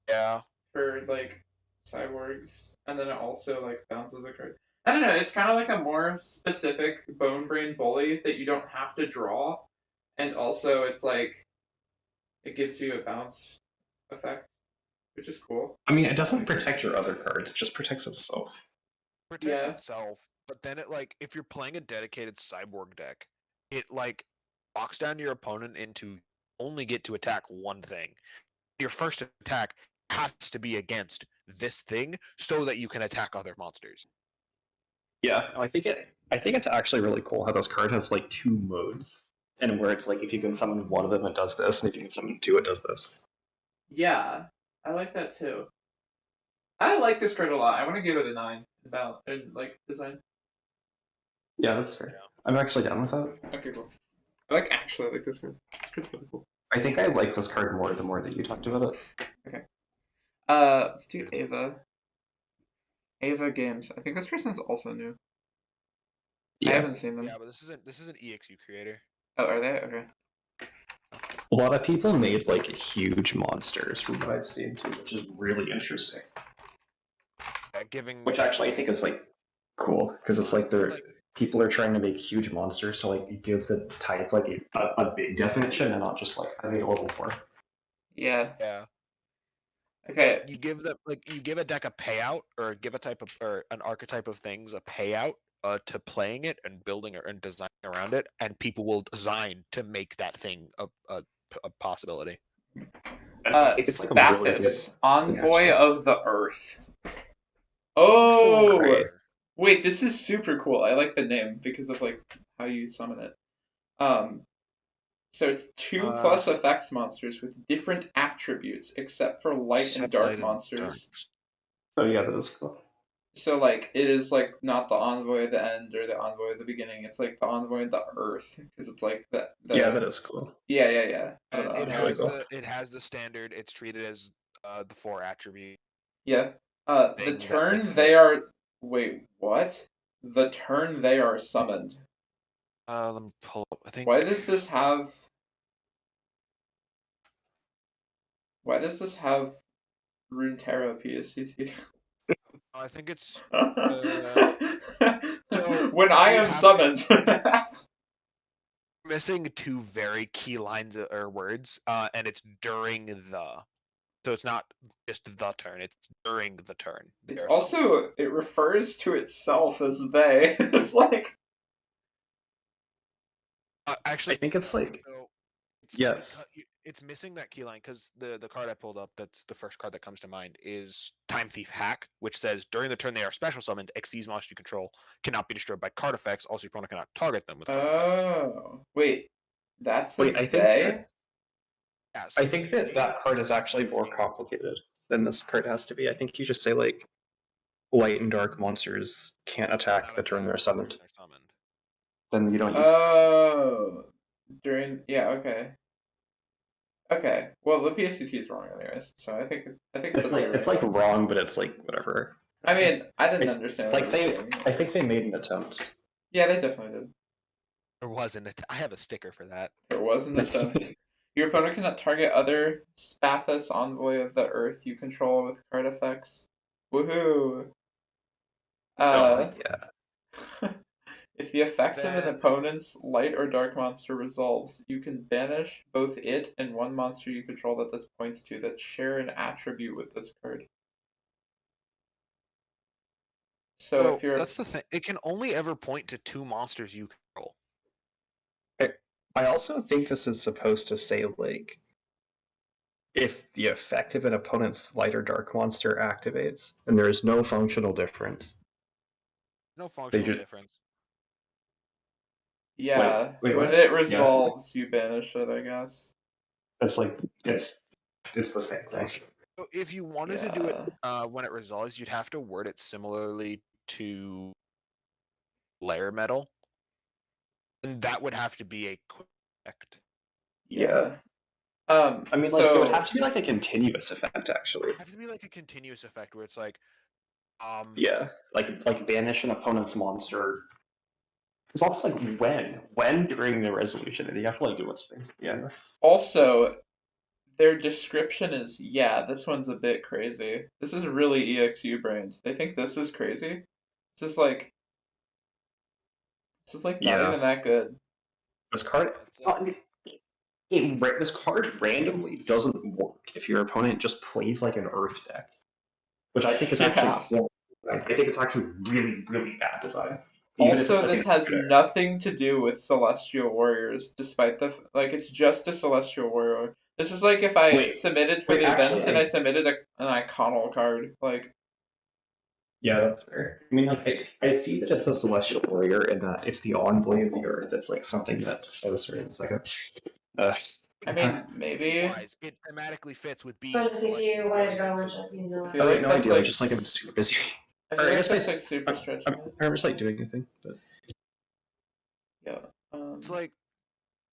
Yeah.
For like cyborgs, and then it also like bounces a card. I don't know. It's kind of like a more specific Bone Brain Bully that you don't have to draw, and also it's like it gives you a bounce effect, which is cool.
I mean, it doesn't protect your other cards; it just protects itself.
Protects itself, but then it like if you're playing a dedicated cyborg deck, it like locks down your opponent into only get to attack one thing. Your first attack has to be against this thing so that you can attack other monsters.
Yeah, I think it's actually really cool how this card has like 2 modes, and where it's like if you can summon one of them, it does this, and if you can summon 2, it does this.
Yeah, I like that too. I like this card a lot. I want to give it a 9 about like design.
Yeah, that's fair. I'm actually down with that.
Okay, cool. I like this card. This card's really cool.
I think I like this card more the more that you talked about it.
Okay. Let's do Ava. Ava Games. I think this person's also new.
Yeah.
I haven't seen them.
Yeah, but this is an EXU creator.
Oh, are they? Okay.
A lot of people made like huge monsters from what I've seen too, which is really interesting. Which actually I think is like cool because it's like people are trying to make huge monsters to like give the type like a big definition and not just like I made a level 4.
Yeah.
Yeah.
Okay.
Like you give a deck a payout or give a type of or an archetype of things a payout to playing it and building and designing around it, and people will design to make that thing a possibility.
It's like Spathis, Envoy of the Earth. Oh, wait, this is super cool. I like the name because of like how you summon it. So it's 2+ effects monsters with different attributes except for light and dark monsters.
Oh yeah, that is cool.
So like it is like not the Envoy at the end or the Envoy at the beginning. It's like the Envoy of the Earth because it's like that.
Yeah, that is cool.
Yeah.
It has the standard. It's treated as the 4 attribute.
Yeah. The turn they are. Wait, what? The turn they are summoned.
Let me pull up. I think.
Why does this have Runeterra PSCT?
I think it's.
When I am summoned.
Missing 2 very key lines or words, and it's during the. So it's not just the turn; it's during the turn.
It's also it refers to itself as they. It's like.
Actually,
I think it's like.
So
yes.
It's missing that key line because the card I pulled up, that's the first card that comes to mind, is Time Thief Hack, which says during the turn they are special summoned, Xyz monsters you control cannot be destroyed by card effects. Also, your opponent cannot target them with card effects.
Wait, that's
I think
they?
I think that card is actually more complicated than this card has to be. I think you just say like light and dark monsters can't attack the turn they're summoned. Then you don't use.
Oh, okay. Okay, well the PSCT is wrong anyways, so I think
it's like wrong, but it's like whatever.
I mean, I didn't understand.
Like I think they made an attempt.
Yeah, they definitely did.
There was an I have a sticker for that.
There was an attempt. Your opponent cannot target other Spathis, Envoy of the Earth you control with card effects. Woohoo!
Yeah.
If the effect of an opponent's light or dark monster resolves, you can banish both it and one monster you control that this points to that share an attribute with this card. So if you're
that's the thing. It can only ever point to 2 monsters you control.
I also think this is supposed to say like if the effect of an opponent's light or dark monster activates, and there is no functional difference.
No functional difference.
Yeah, when it resolves, you banish it, I guess.
It's like it's the same thing.
So if you wanted to do it when it resolves, you'd have to word it similarly to Layer Metal, and that would have to be a quick effect.
Yeah. I mean, like, it would have to be like a continuous effect, actually.
It has to be like a continuous effect where it's like,
Yeah, like banish an opponent's monster. It's also like when during the resolution, and you have to like do what's things. Yeah.
Also, their description is, yeah, this one's a bit crazy. This is really EXU brains. They think this is crazy. It's just like, not even that good.
This card, this card randomly doesn't work if your opponent just plays like an Earth deck, which I think is actually horrible. I think it's actually really, really bad design.
Even also, if it's this has nothing to do with Celestial Warriors, despite the it's just a Celestial Warrior. This is like if I submitted for the events and I submitted an Iconal card, like.
Yeah, that's fair. I mean, like, I see that it's a Celestial Warrior and that it's the Envoy of the Earth. That's like something that I was sorry, it's like a.
I mean, maybe
it thematically fits with being.
But if you wanted to go lunch, you know.
Oh wait, no, I do. Just like I'm super busy.
I guess that's like super stretching.
I'm just like doing a thing, but.
Yeah.
It's like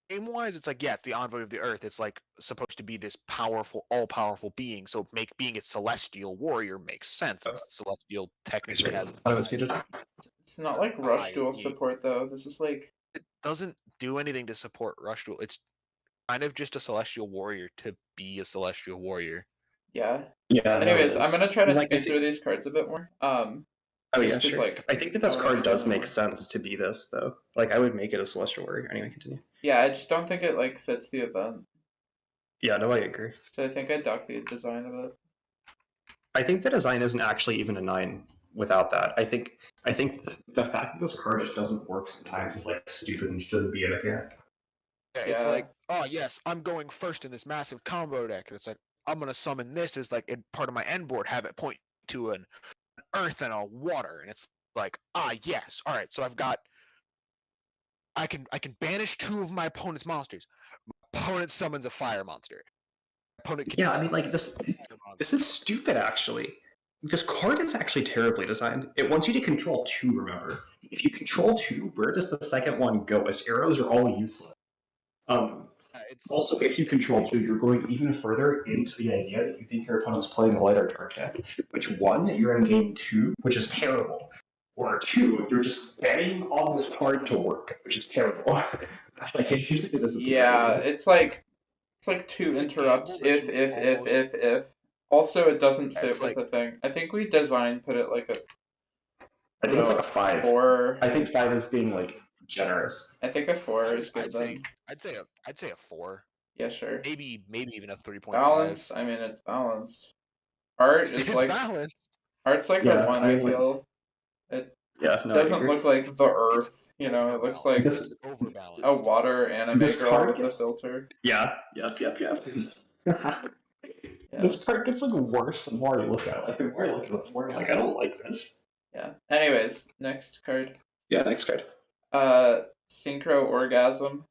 game-wise, it's like, yeah, it's the Envoy of the Earth. It's like supposed to be this powerful, all-powerful being. So being a Celestial Warrior makes sense. It's Celestial technically has.
It's not like Rush Duel support though. This is like.
It doesn't do anything to support Rush Duel. It's kind of just a Celestial Warrior to be a Celestial Warrior.
Yeah.
Yeah.
Anyways, I'm gonna try to speed through these cards a bit more.
Oh yeah, sure. I think that this card does make sense to be this though. Like I would make it a Celestial Warrior. Anyway, continue.
Yeah, I just don't think it like fits the event.
Yeah, no, I agree.
So I think I duck the design of it.
I think the design isn't actually even a 9 without that. I think the fact that this card just doesn't work sometimes is like stupid and shouldn't be in a deck.
Yeah, it's like, oh yes, I'm going first in this massive combo deck, and it's like I'm gonna summon this as like in part of my end board, have it point to an earth and a water, and it's like, yes, all right. So I can banish 2 of my opponent's monsters. My opponent summons a fire monster.
Yeah, I mean, like this is stupid actually. This card is actually terribly designed. It wants you to control 2. Remember, if you control 2, where does the second one go? As arrows are all useless. Also, if you control 2, you're going even further into the idea that you think your opponent's playing a light or dark deck. Which 1, you're in game 2, which is terrible. Or 2, you're just betting on this card to work, which is terrible.
Yeah, it's like 2 interrupts if. Also, it doesn't fit with the thing. I think we put it like a.
I think it's like a 5.
4.
I think 5 is being like generous.
I think a 4 is good.
I'd say a 4.
Yeah, sure.
Maybe even a 3.5.
Balance. I mean, it's balanced. Art is like
balanced.
Art's like a 1. I feel. It doesn't look like the Earth. You know, it looks like a water anime girl with the filter.
Yeah. Yep. This card gets like worse the more you look at it. Like the more you look at it, the more like I don't like this.
Yeah. Anyways, next card.
Yeah, next card.
Synchro Orgasm.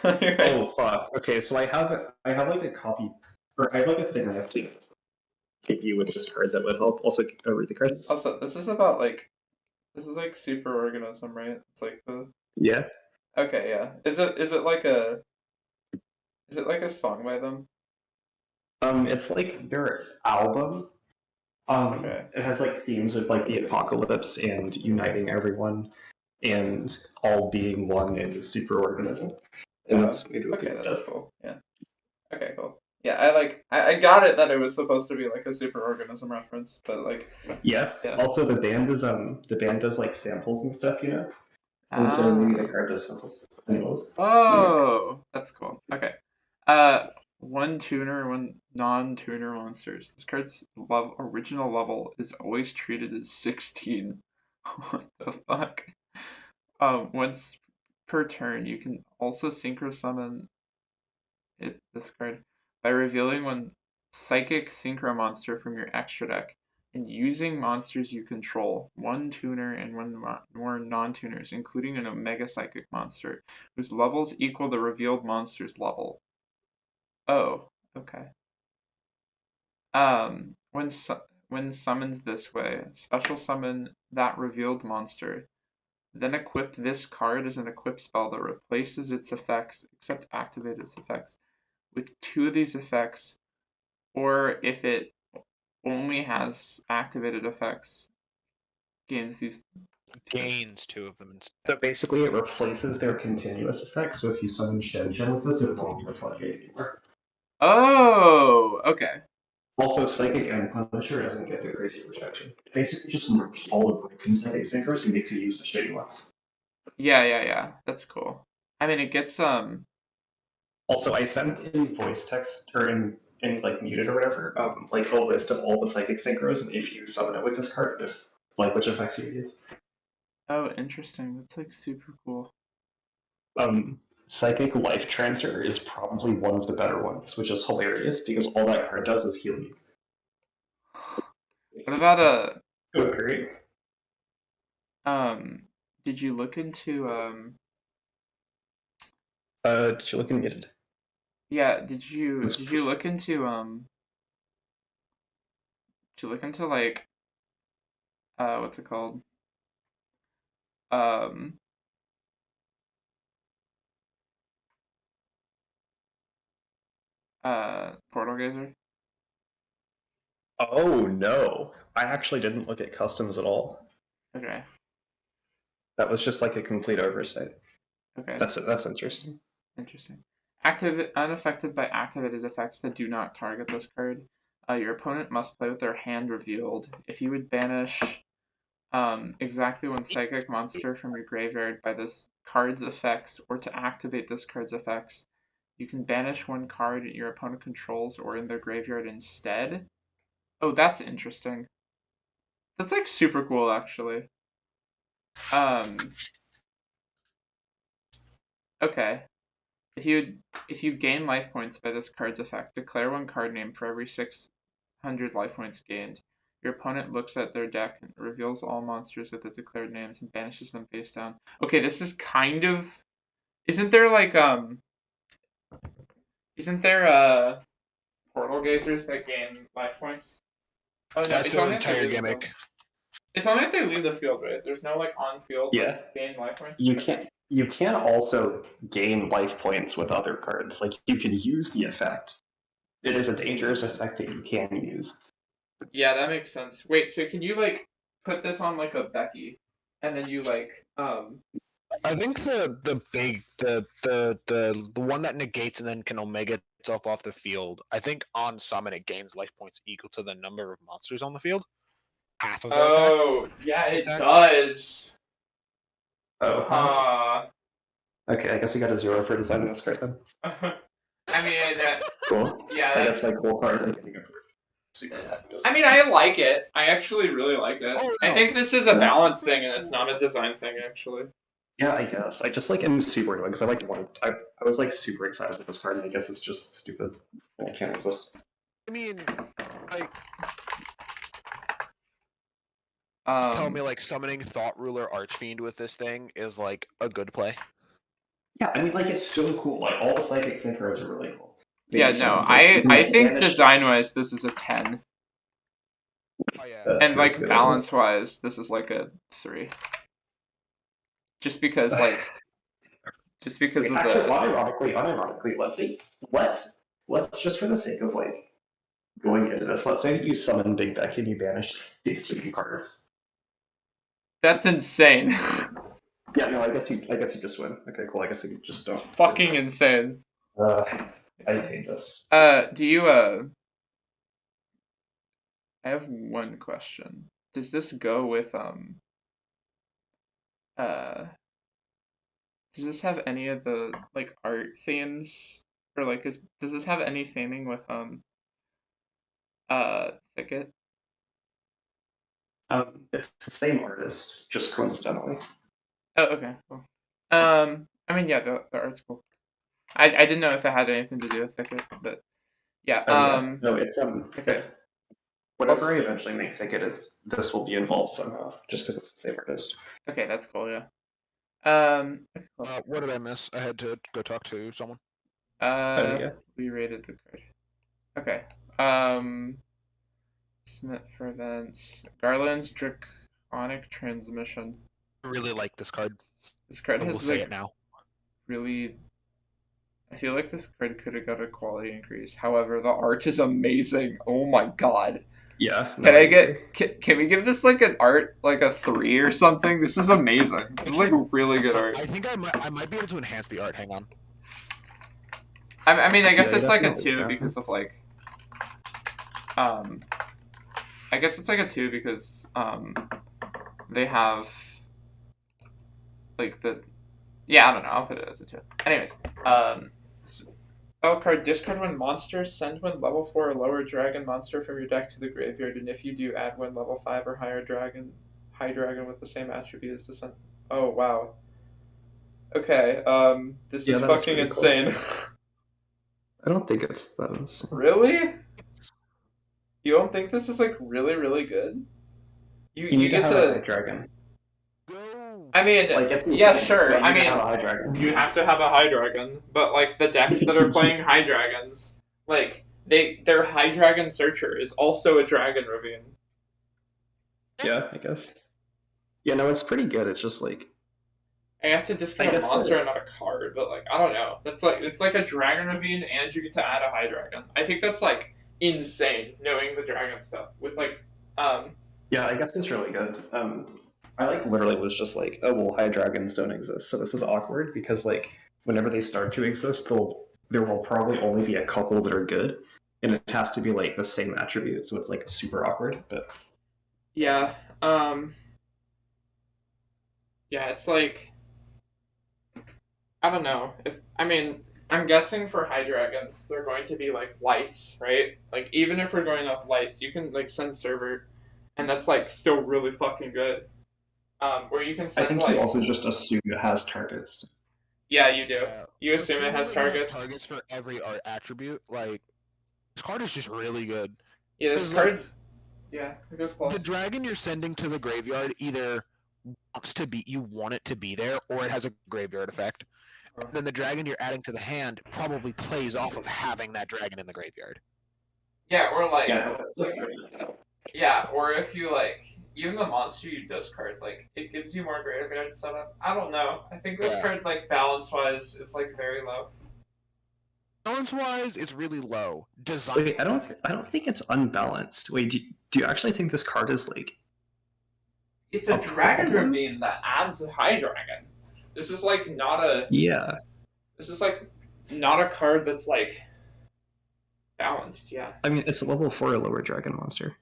Oh fuck. Okay, so I have like a copy, or I have like a thing I have to give you with this card that would help. Also, read the cards.
Also, this is like super organism, right? It's like the.
Yeah.
Okay, yeah. Is it like a song by them?
It's like their album.
Okay.
It has like themes of like the apocalypse and uniting everyone, and all being one in the superorganism. And that's maybe what
that's cool. Yeah. Okay, cool. Yeah, I got it that it was supposed to be like a superorganism reference, but like.
Yeah. Also, the band does like samples and stuff, you know. And so maybe the card does samples. Anyways.
Oh, that's cool. Okay. 1 tuner, 1 non-tuner monsters. This card's original level is always treated as 16. What the fuck? Once per turn, you can also synchro summon this card by revealing 1 psychic synchro monster from your extra deck and using monsters you control, 1 tuner and 1 more non-tuners, including an Omega Psychic monster, whose levels equal the revealed monster's level. Oh, okay. When summons this way, special summon that revealed monster. Then equip this card as an equip spell that replaces its effects, except activate its effects. with 2 of these effects, or if it only has activated effects, gains these.
Gains 2 of them instead.
So basically, it replaces their continuous effect. So if you summon Shen with this, it won't be a floodgate anymore.
Oh, okay.
Also, Psychic and Punisher doesn't get the crazy rejection. It basically just removes all the broken Psychic synchros and makes you use the shitty ones.
Yeah. That's cool. I mean, it gets
Also, I sent in voice text or in like muted or whatever, like a list of all the Psychic synchros, and if you summon it with this card, if like which effects you use.
Oh, interesting. That's like super cool.
Psychic Life Transfer is probably one of the better ones, which is hilarious because all that card does is heal you.
What about
Oh, great.
did you look into
Did you look in muted?
yeah, did you look into like what's it called? Um Portal Gazer?
Oh no, I actually didn't look at customs at all.
Okay.
That was just like a complete oversight.
Okay.
That's interesting.
Interesting. Unaffected by activated effects that do not target this card. Your opponent must play with their hand revealed. If you would banish exactly one psychic monster from your graveyard by this card's effects, or to activate this card's effects, you can banish one card your opponent controls or in their graveyard instead. Oh, that's interesting. That's like super cool, actually. Okay. If you gain life points by this card's effect, declare one card name for every 600 life points gained. Your opponent looks at their deck and reveals all monsters with the declared names and banishes them face down. Okay, this is kind of. Isn't there like Isn't there portal gazers that gain life points? Oh no,
That's
it's
the
only if they
entire
leave the
gimmick.
field. It's only if they leave the field, right? There's no like on field gain life points.
You can also gain life points with other cards. Like you can use the effect. It is a dangerous effect that you can use.
Yeah, that makes sense. Wait, so can you like put this on like a Becky, and then you like
I think the one that negates and then can omega itself off the field. I think on summon it gains life points equal to the number of monsters on the field. Half of their attack.
Oh, yeah, it does.
Oh,
Huh.
okay. I guess you got a 0 for designing this card then.
I mean,
Cool.
yeah,
that's my cool card.
I mean, I like it. I actually really like it.
Oh,
I
no.
think this is a balance thing, and it's not a design thing, actually.
Yeah, I guess. I just like am super annoyed because I like wanted. I was like super excited with this card, and I guess it's just stupid. And I can't resist.
I mean, like, just tell me like summoning Thought Ruler Archfiend with this thing is like a good play.
Yeah, I mean, like it's so cool. Like all the psychic synchros are really cool.
Yeah, no, I think design-wise, this is a 10.
Oh yeah.
And like balance-wise, this is like a 3. Just because of
actually,
the.
unironically, let's just for the sake of like going into this, let's say that you summon Big Becky and you banish 15 cards.
That's insane.
Yeah, no, I guess you just win. Okay, cool. I guess you just don't.
It's fucking insane.
I hate this.
Do you I have one question. Does this go with does this have any of the like art themes, or like does this have any theming with Thicket?
It's the same artist, just coincidentally.
Oh, okay, cool. I mean, yeah, the art's cool. I didn't know if it had anything to do with Thicket, but yeah.
No, it's
okay.
Whatever I eventually make Thicket, this will be involved somehow, just because it's the same artist.
Okay, that's cool. Yeah. Okay, cool.
What did I miss? I had to go talk to someone.
Yeah.
We rated the card. Okay. Submit for events. Garland's Draconic Transmission.
I really like this card.
This card
I will
has
say
like
it now.
really I feel like this card could have got a quality increase. However, the art is amazing. Oh my god.
Yeah.
Can I get? Can we give this like an art like a 3 or something? This is amazing. This is like really good art.
I think I might be able to enhance the art. Hang on.
I mean, I guess
Yeah,
it's like a
definitely
2
can.
because of like, I guess it's like a 2 because they have like the, yeah, I don't know. I'll put it as a 2. Anyways, spell card, discard when monster, send when level 4 or lower dragon monster from your deck to the graveyard, and if you do, add when level 5 or higher high dragon with the same attribute as the sun. Oh wow. Okay, this
Yeah,
is
that is
fucking
pretty cool.
insane.
I don't think it's those.
Really? You don't think this is like really, really good? You
You need
get
to have a high
to.
dragon.
Go.
I mean,
Like it's
yeah,
insane,
sure.
but
I
you
mean,
have a high dragon.
you have to have a high dragon, but like the decks that are playing high dragons, like their high dragon searcher is also a dragon ravine.
Yeah, I guess. Yeah, no, it's pretty good. It's just like
I have to discard a
guess
monster
that-
and not a card, but like I don't know. That's like it's like a dragon ravine, and you get to add a high dragon. I think that's like insane, knowing the dragon stuff with like
yeah, I guess it's really good. I like literally was just like, oh well, high dragons don't exist, so this is awkward because like whenever they start to exist, there will probably only be a couple that are good, and it has to be like the same attribute, so it's like super awkward. But
yeah, yeah, it's like I don't know if I mean I'm guessing for high dragons they're going to be like lights, right? Like even if we're going off lights, you can like send server, and that's like still really fucking good. Where you can
I
send
think
like
you also just assume it has targets.
yeah, you do.
Yeah.
You assume it has
Assuming that you have
targets.
targets for every art attribute. Like this card is just really good.
Yeah, this
There's, like,
card. Yeah, it goes close.
The dragon you're sending to the graveyard either you want it to be there, or it has a graveyard effect. And then the dragon you're adding to the hand probably plays off of having that dragon in the graveyard.
Yeah, or like
Yeah, that's like
yeah, or if you like even the monster you discard, like it gives you more graveyard setup. I don't know. I think this
Yeah.
card like balance wise is like very low.
Balance wise, it's really low. Design.
Wait, I don't think it's unbalanced. Wait, do you actually think this card is like?
It's a
A
dragon
problem?
ravine that adds a high dragon. This is like not a
Yeah,
this is like not a card that's like balanced, yeah.
I mean it's a level 4 or lower dragon monster.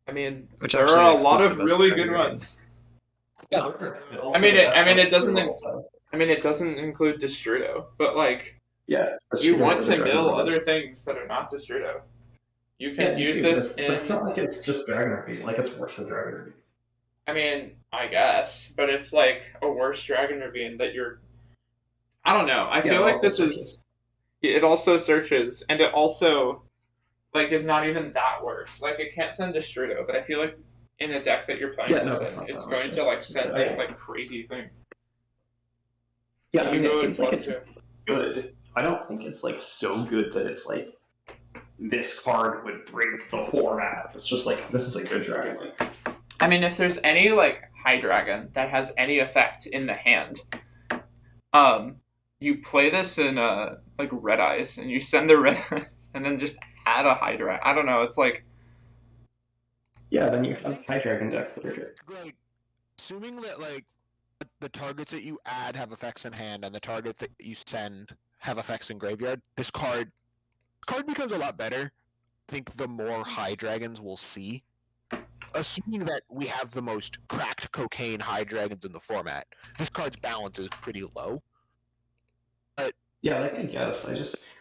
I mean
Which
there
actually
are a
makes
lot
it
of
the best
really
dragon
good
ravine.
ones.
Yeah,
it doesn't I mean it doesn't include Destrudo, but like
Yeah,
you want to mill other things that are not Destrudo. You can use this
but
in
it's not like it's just dragon ravine. Like it's worse than dragon ravine.
I mean, I guess, but it's like a worse dragon ravine that you're I don't know. I feel like this is it also searches and it also like is not even that worse. Like it can't send Destrudo, but I feel like in a deck that you're playing
Yeah, no,
this
it's
in,
not
it's
that
going
much
to
worse.
like send this like crazy thing.
Yeah, I mean
You
it
go
seems like
plus
it's
2.
good. I don't think it's like so good that it's like this card would break the format. It's just like this is a good dragon. Like
I mean, if there's any like high dragon that has any effect in the hand, you play this in like red eyes, and you send the red eyes, and then just add a high dragon. I don't know. It's like
yeah, then you have high dragon decks that are good.
Like, assuming that like the targets that you add have effects in hand, and the targets that you send have effects in graveyard, this card becomes a lot better. I think the more high dragons we'll see. Assuming that we have the most cracked cocaine high dragons in the format, this card's balance is pretty low.
Yeah, like I guess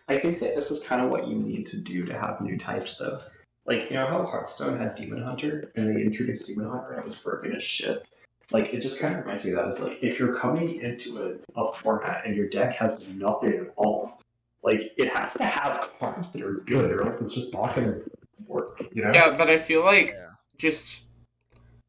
I think that this is kind of what you need to do to have new types though. Like you know how Hearthstone had Demon Hunter and they introduced Demon Hunter and it was broken as shit. Like it just kind of reminds me of that. Is like if you're coming into a format and your deck has nothing at all, like it has to have cards that are good, or else it's just not going to work. You know?
yeah, but I feel like
Yeah.
just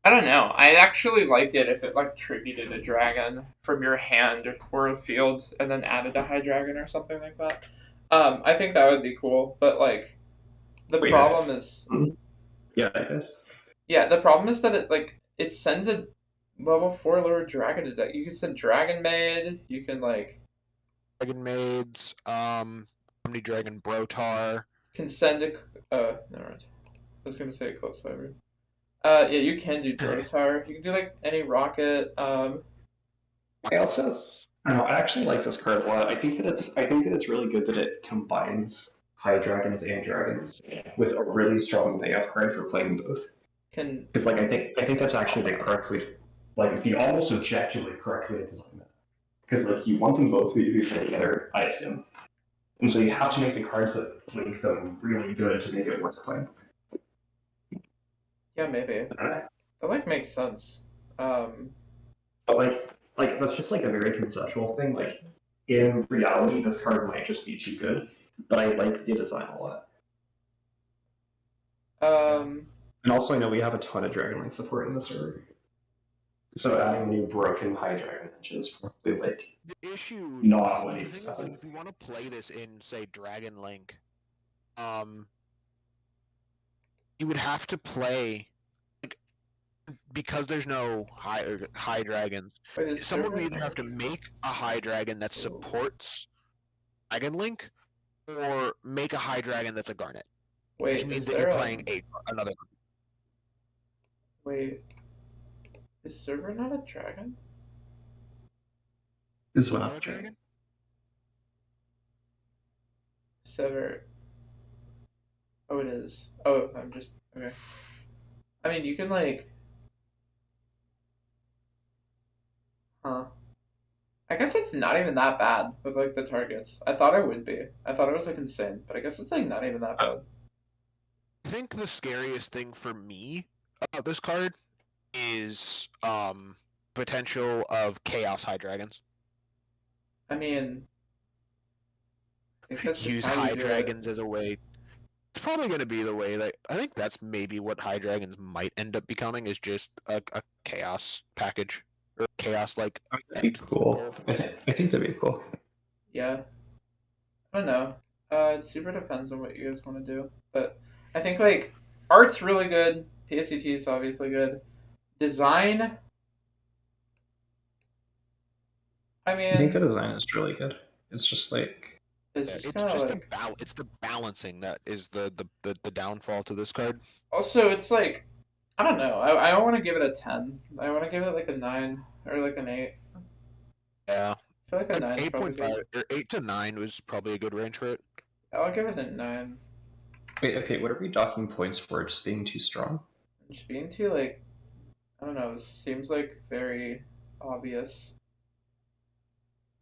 I don't know. I actually like it if it like tributed a dragon from your hand or a field and then added a high dragon or something like that. I think that would be cool. But like, the
Wait,
problem is,
Yeah, I guess.
yeah, the problem is that it sends a level 4 lower dragon to deck. You can send Dragon Maid. You can like,
Dragon Maids, Omni Dragon Brotar.
Can send a. Never mind. I was gonna say Eclipse Fiber. Yeah, you can do Brotar. You can do like any rocket.
I also, I don't know, I actually like this card a lot. I think that it's really good that it combines high dragons and dragons with a really strong layoff card for playing both.
Can
Because like I think that's actually the correct way, like the almost objectively correct way to design that. Because like you want them both to be played together, I assume, and so you have to make the cards that link them really good to make it worth playing.
yeah, maybe that like makes sense.
But like that's just like a very conceptual thing. Like in reality, this card might just be too good, but I like the design a lot. And also, I know we have a ton of Dragonlink support in the server, so adding new broken high dragon engines is probably like
The issue,
not what
the
needs
thing
to
is, like,
happen.
if you want to play this in, say, Dragon Link, you would have to play, like, because there's no high dragons.
Wait,
Someone would either have to make a high dragon that supports Dragon Link, or make a high dragon that's a Garnet.
Wait,
Which means
is
that
there
you're playing another.
Wait, is server not a dragon?
Is
Not
what
a dragon?
Sever. Oh, it is. Oh, I'm just okay. I mean, you can like. Huh. I guess it's not even that bad with like the targets. I thought it would be. I thought it was like insane, but I guess it's like not even that bad.
I think the scariest thing for me about this card is potential of Chaos High Dragons.
I mean, I think that's just
Use
how you
High
do
Dragons as a way. It's probably going to be the way that I think that's maybe what High Dragons might end up becoming, is just a Chaos package or Chaos like.
That'd be cool. I think that'd be cool.
Yeah. I don't know. It super depends on what you guys want to do, but I think like art's really good. PSCT is obviously good. Design. I
I think the
mean,
design is really good. It's just like
it's just
It's
kind of
just
like.
it's the balancing that is the downfall to this card.
Also, it's like I don't know. I don't want to give it a 10. I want to give it like a 9 or like an 8.
Yeah,
I feel like a 9 is probably
8.5
good.
or 8 to 9 was probably a good range for it.
I'll give it a 9.
wait, okay, what are we docking points for? Just being too strong?
Just being too like I don't know. This seems like very obvious.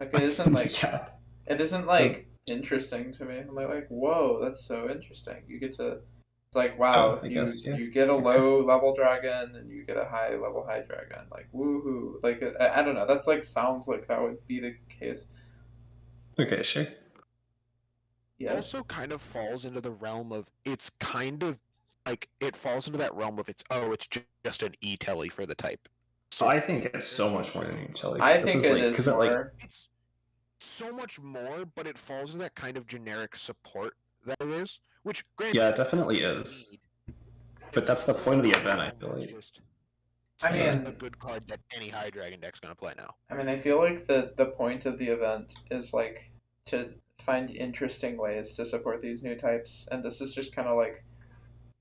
Like it isn't like
Yeah.
it isn't like interesting to me. I'm like whoa, that's so interesting. You get to it's like wow,
I
you
guess, yeah.
you get a low level dragon and you get a high level high dragon. Like woohoo! Like I don't know. That's like sounds like that would be the case.
Okay, sure.
Yeah.
Also kind of falls into the realm of it's kind of like it falls into that realm of it's just an e-telly for the type.
So I think it's so much more than utility.
I
This
think
is
it
like,
is
'cause it, like,
more.
It's so much more, but it falls into that kind of generic support that it is. Which granted,
yeah, it definitely is. But that's the point of the event, I feel like.
I mean,
a good card that any High Dragon deck's gonna play now.
I mean, I feel like the point of the event is like to find interesting ways to support these new types, and this is just kind of like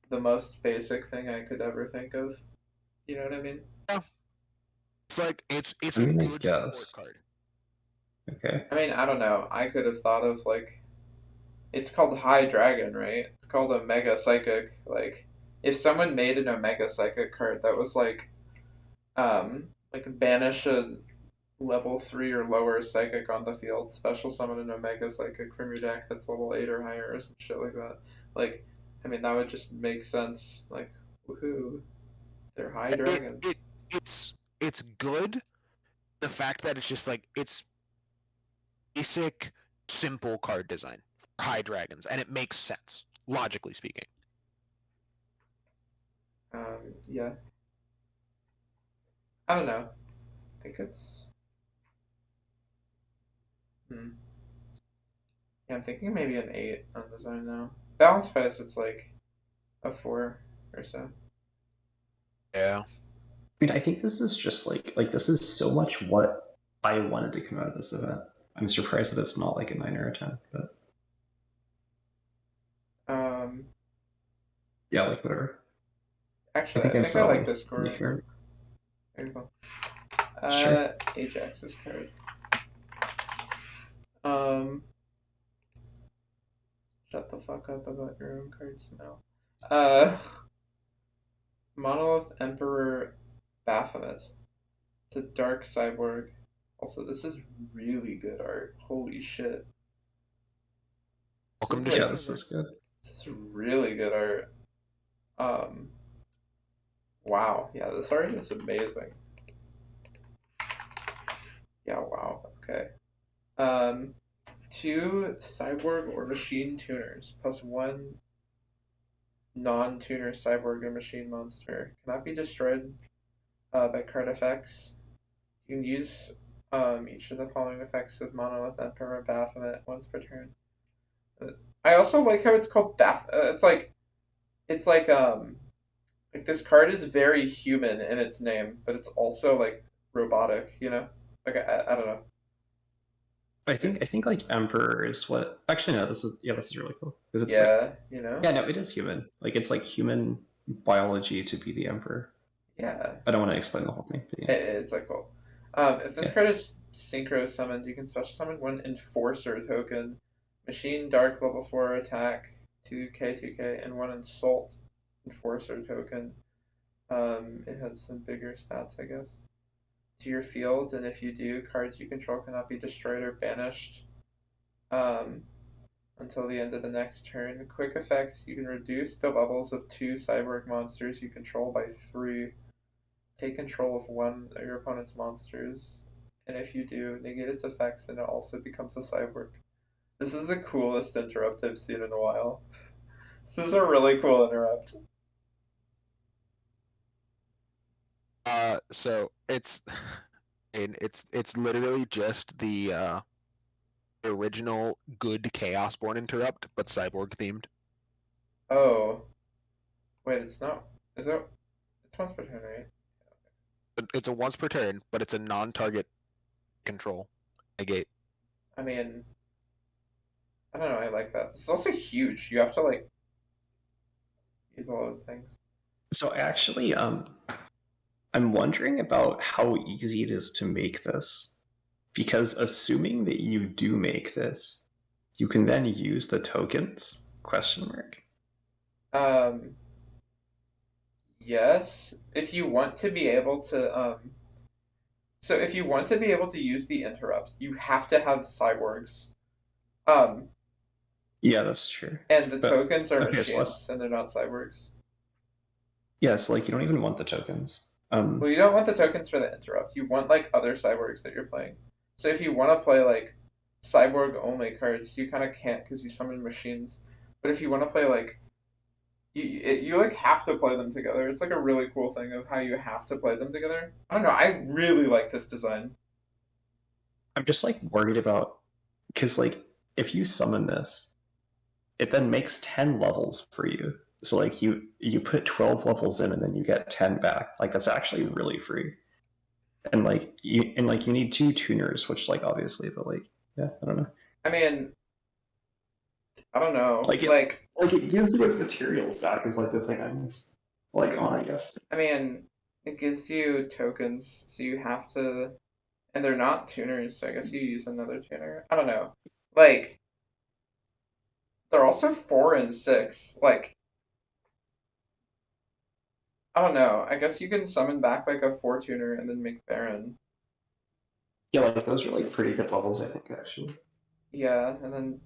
the most basic thing I could ever think of. You know what I mean?
Yeah. It's like it's
I
a
mean, I
good
guess.
support card.
Okay.
I mean, I don't know. I could have thought of like it's called High Dragon, right? It's called a Mega Psychic. Like if someone made an Omega Psychic card that was like banish a level 3 or lower psychic on the field, special summon an Omega Psychic from your deck that's level 8 or higher or some shit like that. Like, I mean, that would just make sense. Like, woohoo. They're high dragons.
It's good. The fact that it's just like it's basic, simple card design for High Dragons, and it makes sense, logically speaking.
Yeah. I don't know. I think it's. Yeah, I'm thinking maybe an 8 on design now. Balance wise, it's like a 4 or so.
Yeah.
I mean, I think this is just like this is so much what I wanted to come out of this event. I'm surprised that it's not like a 9 or a 10, but yeah, like whatever.
Actually, I
I'm
think I like
selling
this card.
here.
There you go.
Sure.
JACCS card. Shut the fuck up about your own cards now. Monolith Emperor Baphomet. It's a dark cyborg. Also, this is really good art. Holy shit.
Welcome to
Yeah, this is good.
This is really good art. Wow. Yeah, this art is amazing. Yeah, wow. Okay. 2 cyborg or machine tuners plus 1 non-tuner cyborg or machine monster cannot be destroyed by card effects. You can use each of the following effects of Monolith Emperor Baphomet once per turn. I also like how it's called it's like this card is very human in its name, but it's also like robotic. You know, like I don't know.
I think like Emperor is what. Actually, no. This is really cool because it's
you know.
Yeah, no, it is human. Like it's like human biology to be the Emperor.
Yeah.
I don't want to explain the whole thing. But yeah.
It's like cool. If this card is synchro summoned, you can special summon 1 Enforcer token, Machine Dark level 4 attack, 2k, and 1 Insult Enforcer token. It has some bigger stats, I guess. To your field, and if you do, cards you control cannot be destroyed or banished until the end of the next turn. Quick effects, you can reduce the levels of 2 cyborg monsters you control by 3. Take control of 1 of your opponent's monsters, and if you do, negate its effects and it also becomes a cyborg. This is the coolest interrupt I've seen in a while. This is a really cool interrupt.
So it's literally just the original good Chaosborn interrupt, but cyborg themed.
Oh. Wait, it's not. Is it? It's once per turn, right?
It's a once per turn, but it's a non-target control negate.
I mean, I don't know, I like that. This is also huge. You have to, like, use a lot of things.
So actually, I'm wondering about how easy it is to make this. Because assuming that you do make this, you can then use the tokens? Question mark.
Yes. If you want to be able to, so if you want to be able to use the interrupt, you have to have cyborgs.
Yeah, that's true.
And the
But-
tokens are
okay, so
machines, and they're not cyborgs.
Yeah, so like you don't even want the tokens.
Well, you don't want the tokens for the interrupt. You want like other cyborgs that you're playing. So if you want to play like cyborg only cards, you kind of can't because you summon machines. But if you want to play like you like have to play them together. It's like a really cool thing of how you have to play them together. I don't know. I really like this design.
I'm just like worried about because like if you summon this, it then makes 10 levels for you. So like you put 12 levels in and then you get 10 back. Like that's actually really free. And like you need 2 tuners, which like obviously, but like yeah, I don't know.
I mean, I don't know.
Like it gives you its materials back is like the thing I'm like on, I guess.
I mean, it gives you tokens, so you have to, and they're not tuners, so I guess you use another tuner. I don't know. Like, they're also 4 and 6. Like, I don't know. I guess you can summon back like a 4 tuner and then make Baron.
Yeah, like those are like pretty good levels, I think actually.
Yeah, and then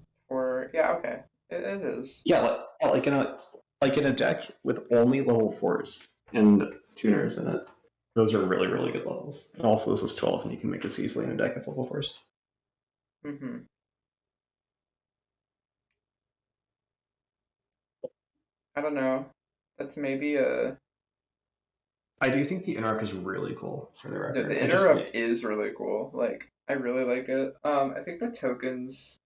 yeah, okay, it is.
Yeah, like in a deck with only level 4s and tuners in it. Those are really, really good levels. And also this is 12 and you can make this easily in a deck with level 4s.
Mm-hmm. I don't know. That's maybe a.
I do think the interrupt is really cool for the record.
The interrupt is really cool. Like, I really like it. I think the tokens.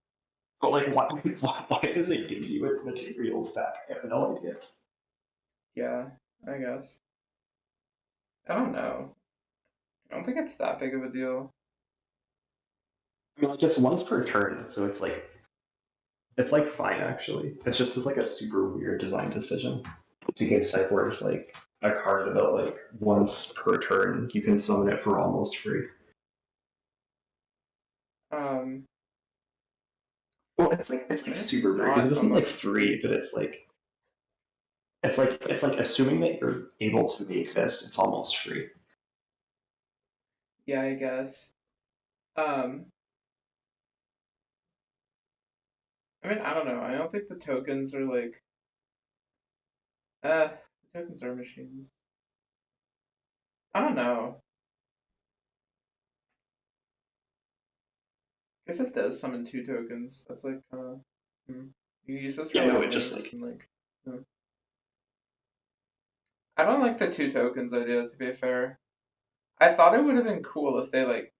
But like, why does it give you its materials back? I have no idea.
Yeah, I guess. I don't know. I don't think it's that big of a deal.
I mean, like it's once per turn, so it's like fine actually. It's just like a super weird design decision to give Cyborgs like a card that like once per turn you can summon it for almost free. Well, it's like super weird because it isn't like free, but it's like assuming that you're able to make this, it's almost free.
Yeah, I guess. I mean, I don't know. I don't think the tokens are like. The tokens are machines. I don't know. I guess it does summon 2 tokens. That's like kind of. You use those for
Yeah, no,
like
it just
links and like. I don't like the 2 tokens idea. To be fair, I thought it would have been cool if they like.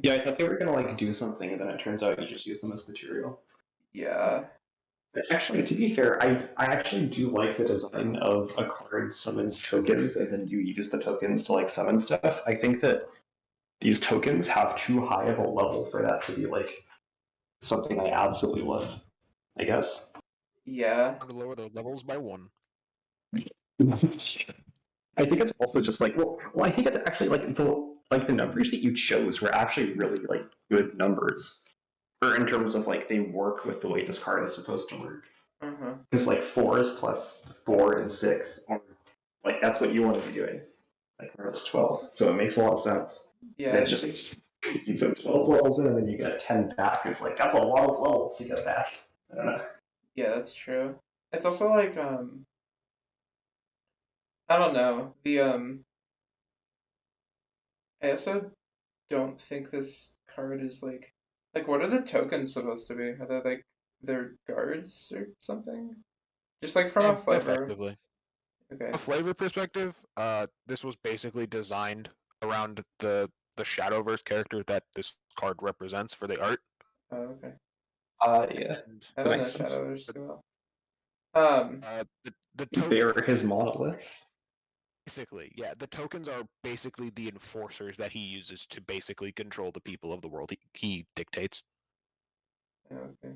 Yeah, I thought they were gonna like do something, and then it turns out you just use them as material.
Yeah.
But actually, to be fair, I actually do like the design of a card summons tokens, and then you use the tokens to like summon stuff. I think that these tokens have too high of a level for that to be like something I absolutely love, I guess.
Yeah.
To lower the levels by 1.
I think it's also just like well, I think it's actually like the numbers that you chose were actually really like good numbers, or in terms of like they work with the way this card is supposed to work. Because like 4s plus 4 and 6 are like that's what you want to be doing. Like it's 12, so it makes a lot of sense.
Yeah.
And just you put 12 levels in and then you get 10 back. It's like that's a lot of levels to get back. I don't know.
Yeah, that's true. It's also like I don't know. I also don't think this card is like what are the tokens supposed to be? Are they like they're guards or something? Just like from a flavor.
Effectively.
Okay.
From a flavor perspective, this was basically designed around the Shadowverse character that this card represents for the art.
Oh, okay.
Yeah.
I don't know Shadowverse too well.
The
they are his monoliths.
Basically, yeah, the tokens are basically the enforcers that he uses to basically control the people of the world he dictates.
Okay.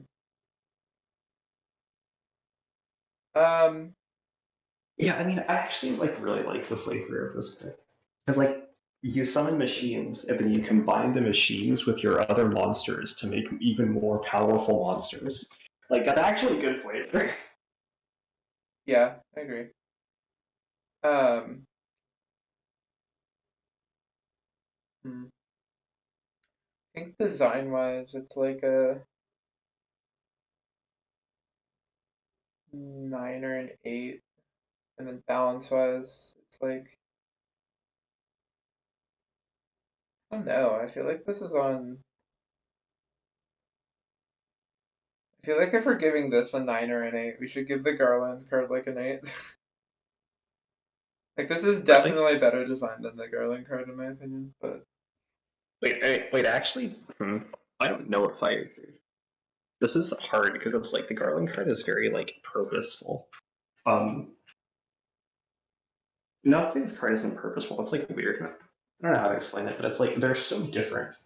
Yeah, I mean, I actually like really like the flavor of this pick because like you summon machines and then you combine the machines with your other monsters to make even more powerful monsters. Like that's actually good flavor.
Yeah, I agree. I think design wise, it's like a 9 or an 8, and then balance wise, it's like I don't know. I feel like this is on. I feel like if we're giving this a 9 or an 8, we should give the Garland card like an 8. Like this is definitely better designed than the Garland card in my opinion. But
wait. Actually, I don't know if I agree. This is hard because it's like the Garland card is very like purposeful. Not saying this card isn't purposeful. That's like weird. I don't know how to explain it, but it's like they're so different.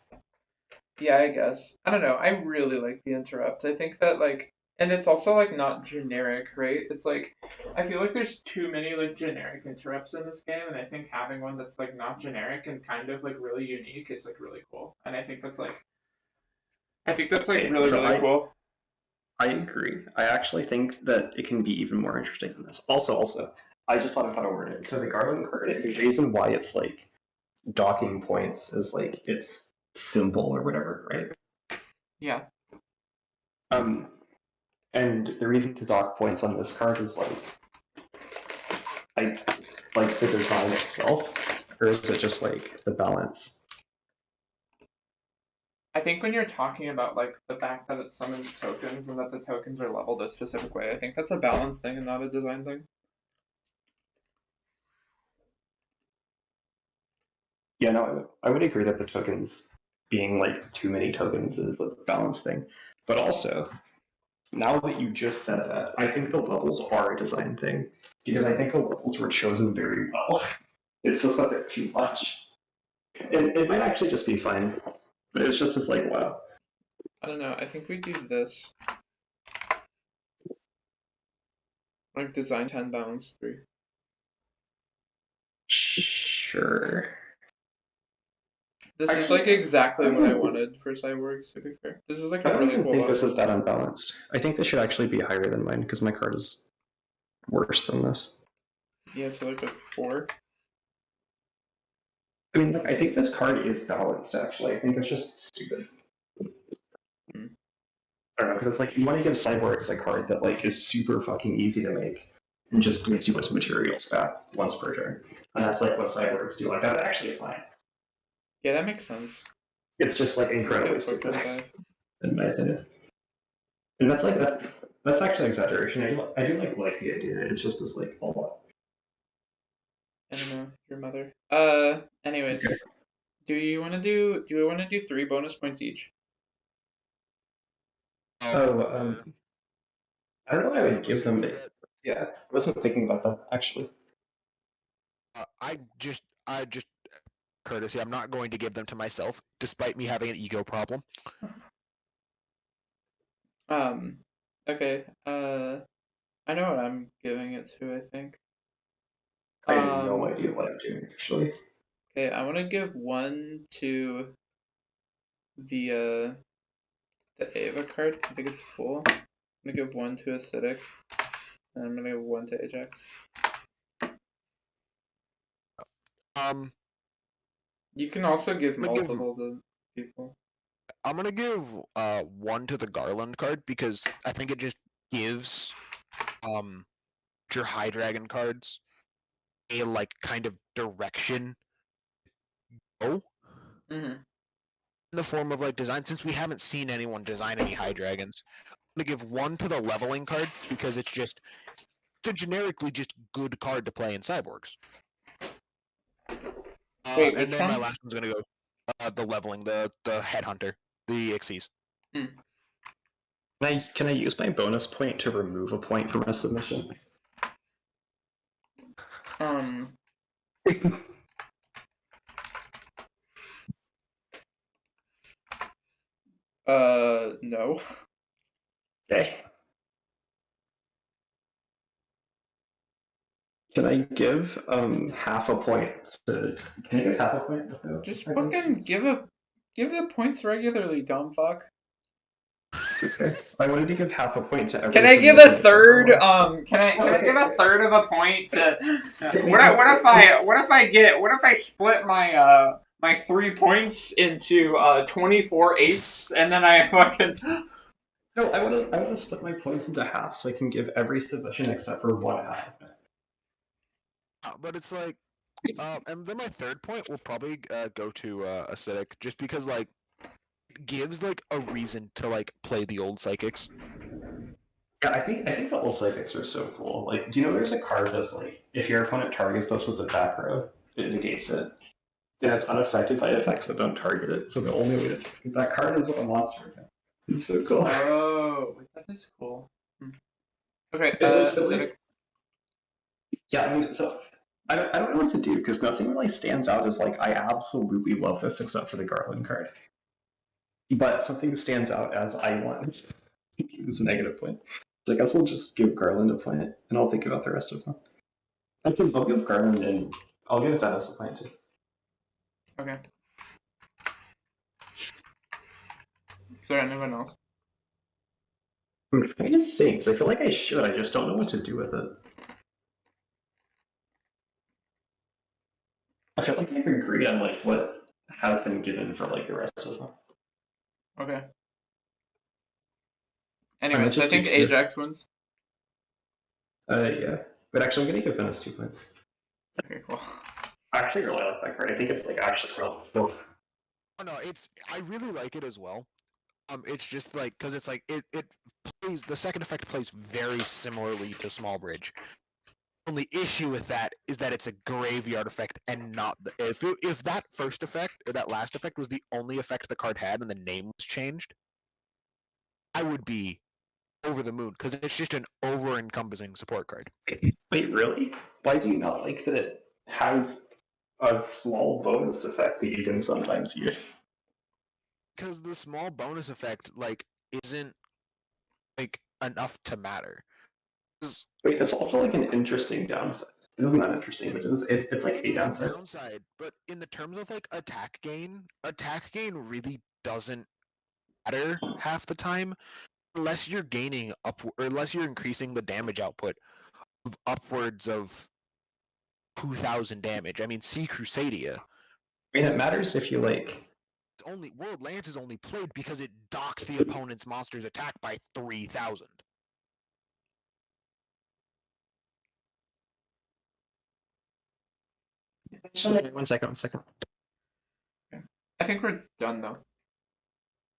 yeah, I guess. I don't know. I really like the interrupt. I think that like and it's also like not generic, right? It's like I feel like there's too many like generic interrupts in this game, and I think having one that's like not generic and kind of like really unique is like really cool. And I think that's like really cool.
I agree. I actually think that it can be even more interesting than this. Also, I just thought of how to word it. So the Garland card, the reason why it's like docking points is like it's simple or whatever, right?
Yeah.
And the reason to dock points on this card is like the design itself, or is it just like the balance?
I think when you're talking about like the fact that it summons tokens and that the tokens are leveled a specific way, I think that's a balance thing and not a design thing.
Yeah, no, I would agree that the tokens being like too many tokens is a balance thing. But also, now that you just said that, I think the levels are a design thing because I think the levels were chosen very well. It's just a bit too much. It might actually just be fine. But it's just as like, wow.
I don't know. I think we do this. Like design 10, balance 3.
Sure.
This is like exactly what I wanted for Cyborgs, to be fair. This is like
I
a
don't
really
even
cool
think this
model.
is that unbalanced. I think this should actually be higher than mine because my card is worse than this.
Yeah, so like a 4.
I mean, like, I think this card is balanced, actually. I think it's just stupid.
Hmm.
I don't know, because it's like, you want to give Cyborgs a card that, like, is super fucking easy to make and just gives you its materials back once per turn. And that's, like, what Cyborgs do. Like, that's actually fine.
Yeah, that makes sense.
It's just, like, incredibly
Like
stupid,
4+5.
in my opinion. And that's, like, that's actually an exaggeration. I do like the idea. It's just as, like, a lot.
I don't know, your mother. Anyways.
Okay.
Do we want to do 3 bonus points each?
I don't know why I would give them. Yeah, I wasn't thinking about that actually.
I just, courtesy. I'm not going to give them to myself, despite me having an ego problem.
Okay. I know what I'm giving it to, I think.
I have no idea what I'm doing actually.
Okay, I want to give 1 to the Ava card. I think it's cool. I'm gonna give 1 to Acidic, and I'm gonna give 1 to Ajax. You can also give multiple to people.
I'm gonna give 1 to the Garland card because I think it just gives your High Dragon cards a like kind of direction. Oh.
Mm-hmm.
In the form of like design, since we haven't seen anyone design any High Dragons, I'm gonna give 1 to the leveling card because it's a generically just good card to play in Cyborgs.
Wait,
and then
one?
my last one's gonna go the leveling, the Headhunter, the Xyz.
Can I use my bonus point to remove a point from a submission?
No.
Okay. Can I give half a point to? Can I give half a point?
Just fucking give the points regularly, dumb fuck.
Okay. I wanted to give half a point to every.
Can I give a third? Can I give a third of a point to? What if I split my my 3 points into 24 eighths and then I fucking.
No, I want to split my points into half so I can give every submission except for 1 half.
But it's like, and then my third point will probably go to Acidic, just because like it gives like a reason to like play the old psychics.
Yeah, I think the old psychics are so cool. Like, do you know there's a card that's like, if your opponent targets this with a back row, it negates it. And it's unaffected by effects that don't target it. So the only way to target that card is with a monster. It's so cool.
Oh, that is cool. Okay,
yeah, I mean, so I don't know what to do because nothing really stands out as like I absolutely love this except for the Garland card. But something stands out as I want. It's a negative point. So I guess we'll just give Garland a point, and I'll think about the rest of them. Actually, I'll give Garland and I'll give Dennis a point too.
Okay. Is there anyone else?
I'm trying to think, because I feel like I should. I just don't know what to do with it. I feel like I agree on like what has been given for like the rest of them.
Okay. Anyway, so I think Ajax wins.
Yeah. But actually, I'm going to give Venice 2 points.
Okay, cool.
I actually really like that card. I think it's like actually really cool.
Oh no, I really like it as well. It's just like because it's like it plays, the second effect plays very similarly to Small Bridge. Only issue with that is that it's a graveyard effect and not the, if that first effect or that last effect was the only effect the card had and the name was changed, I would be over the moon because it's just an over-encompassing support card.
Wait, really? Why do you not like that it has a small bonus effect that you can sometimes use?
because the small bonus effect like isn't like enough to matter. 'Cause
Wait, that's also like an interesting downside. It isn't that interesting, but it's like a
it's
downside.
downside, but in the terms of like attack gain really doesn't matter half the time unless you're gaining up or unless you're increasing the damage output of upwards of 2,000 damage. I mean, see Crusadia.
I mean, it matters if you like.
Only World Lance is only played because it docks the opponent's monster's attack by 3,000.
One second.
I think we're done though.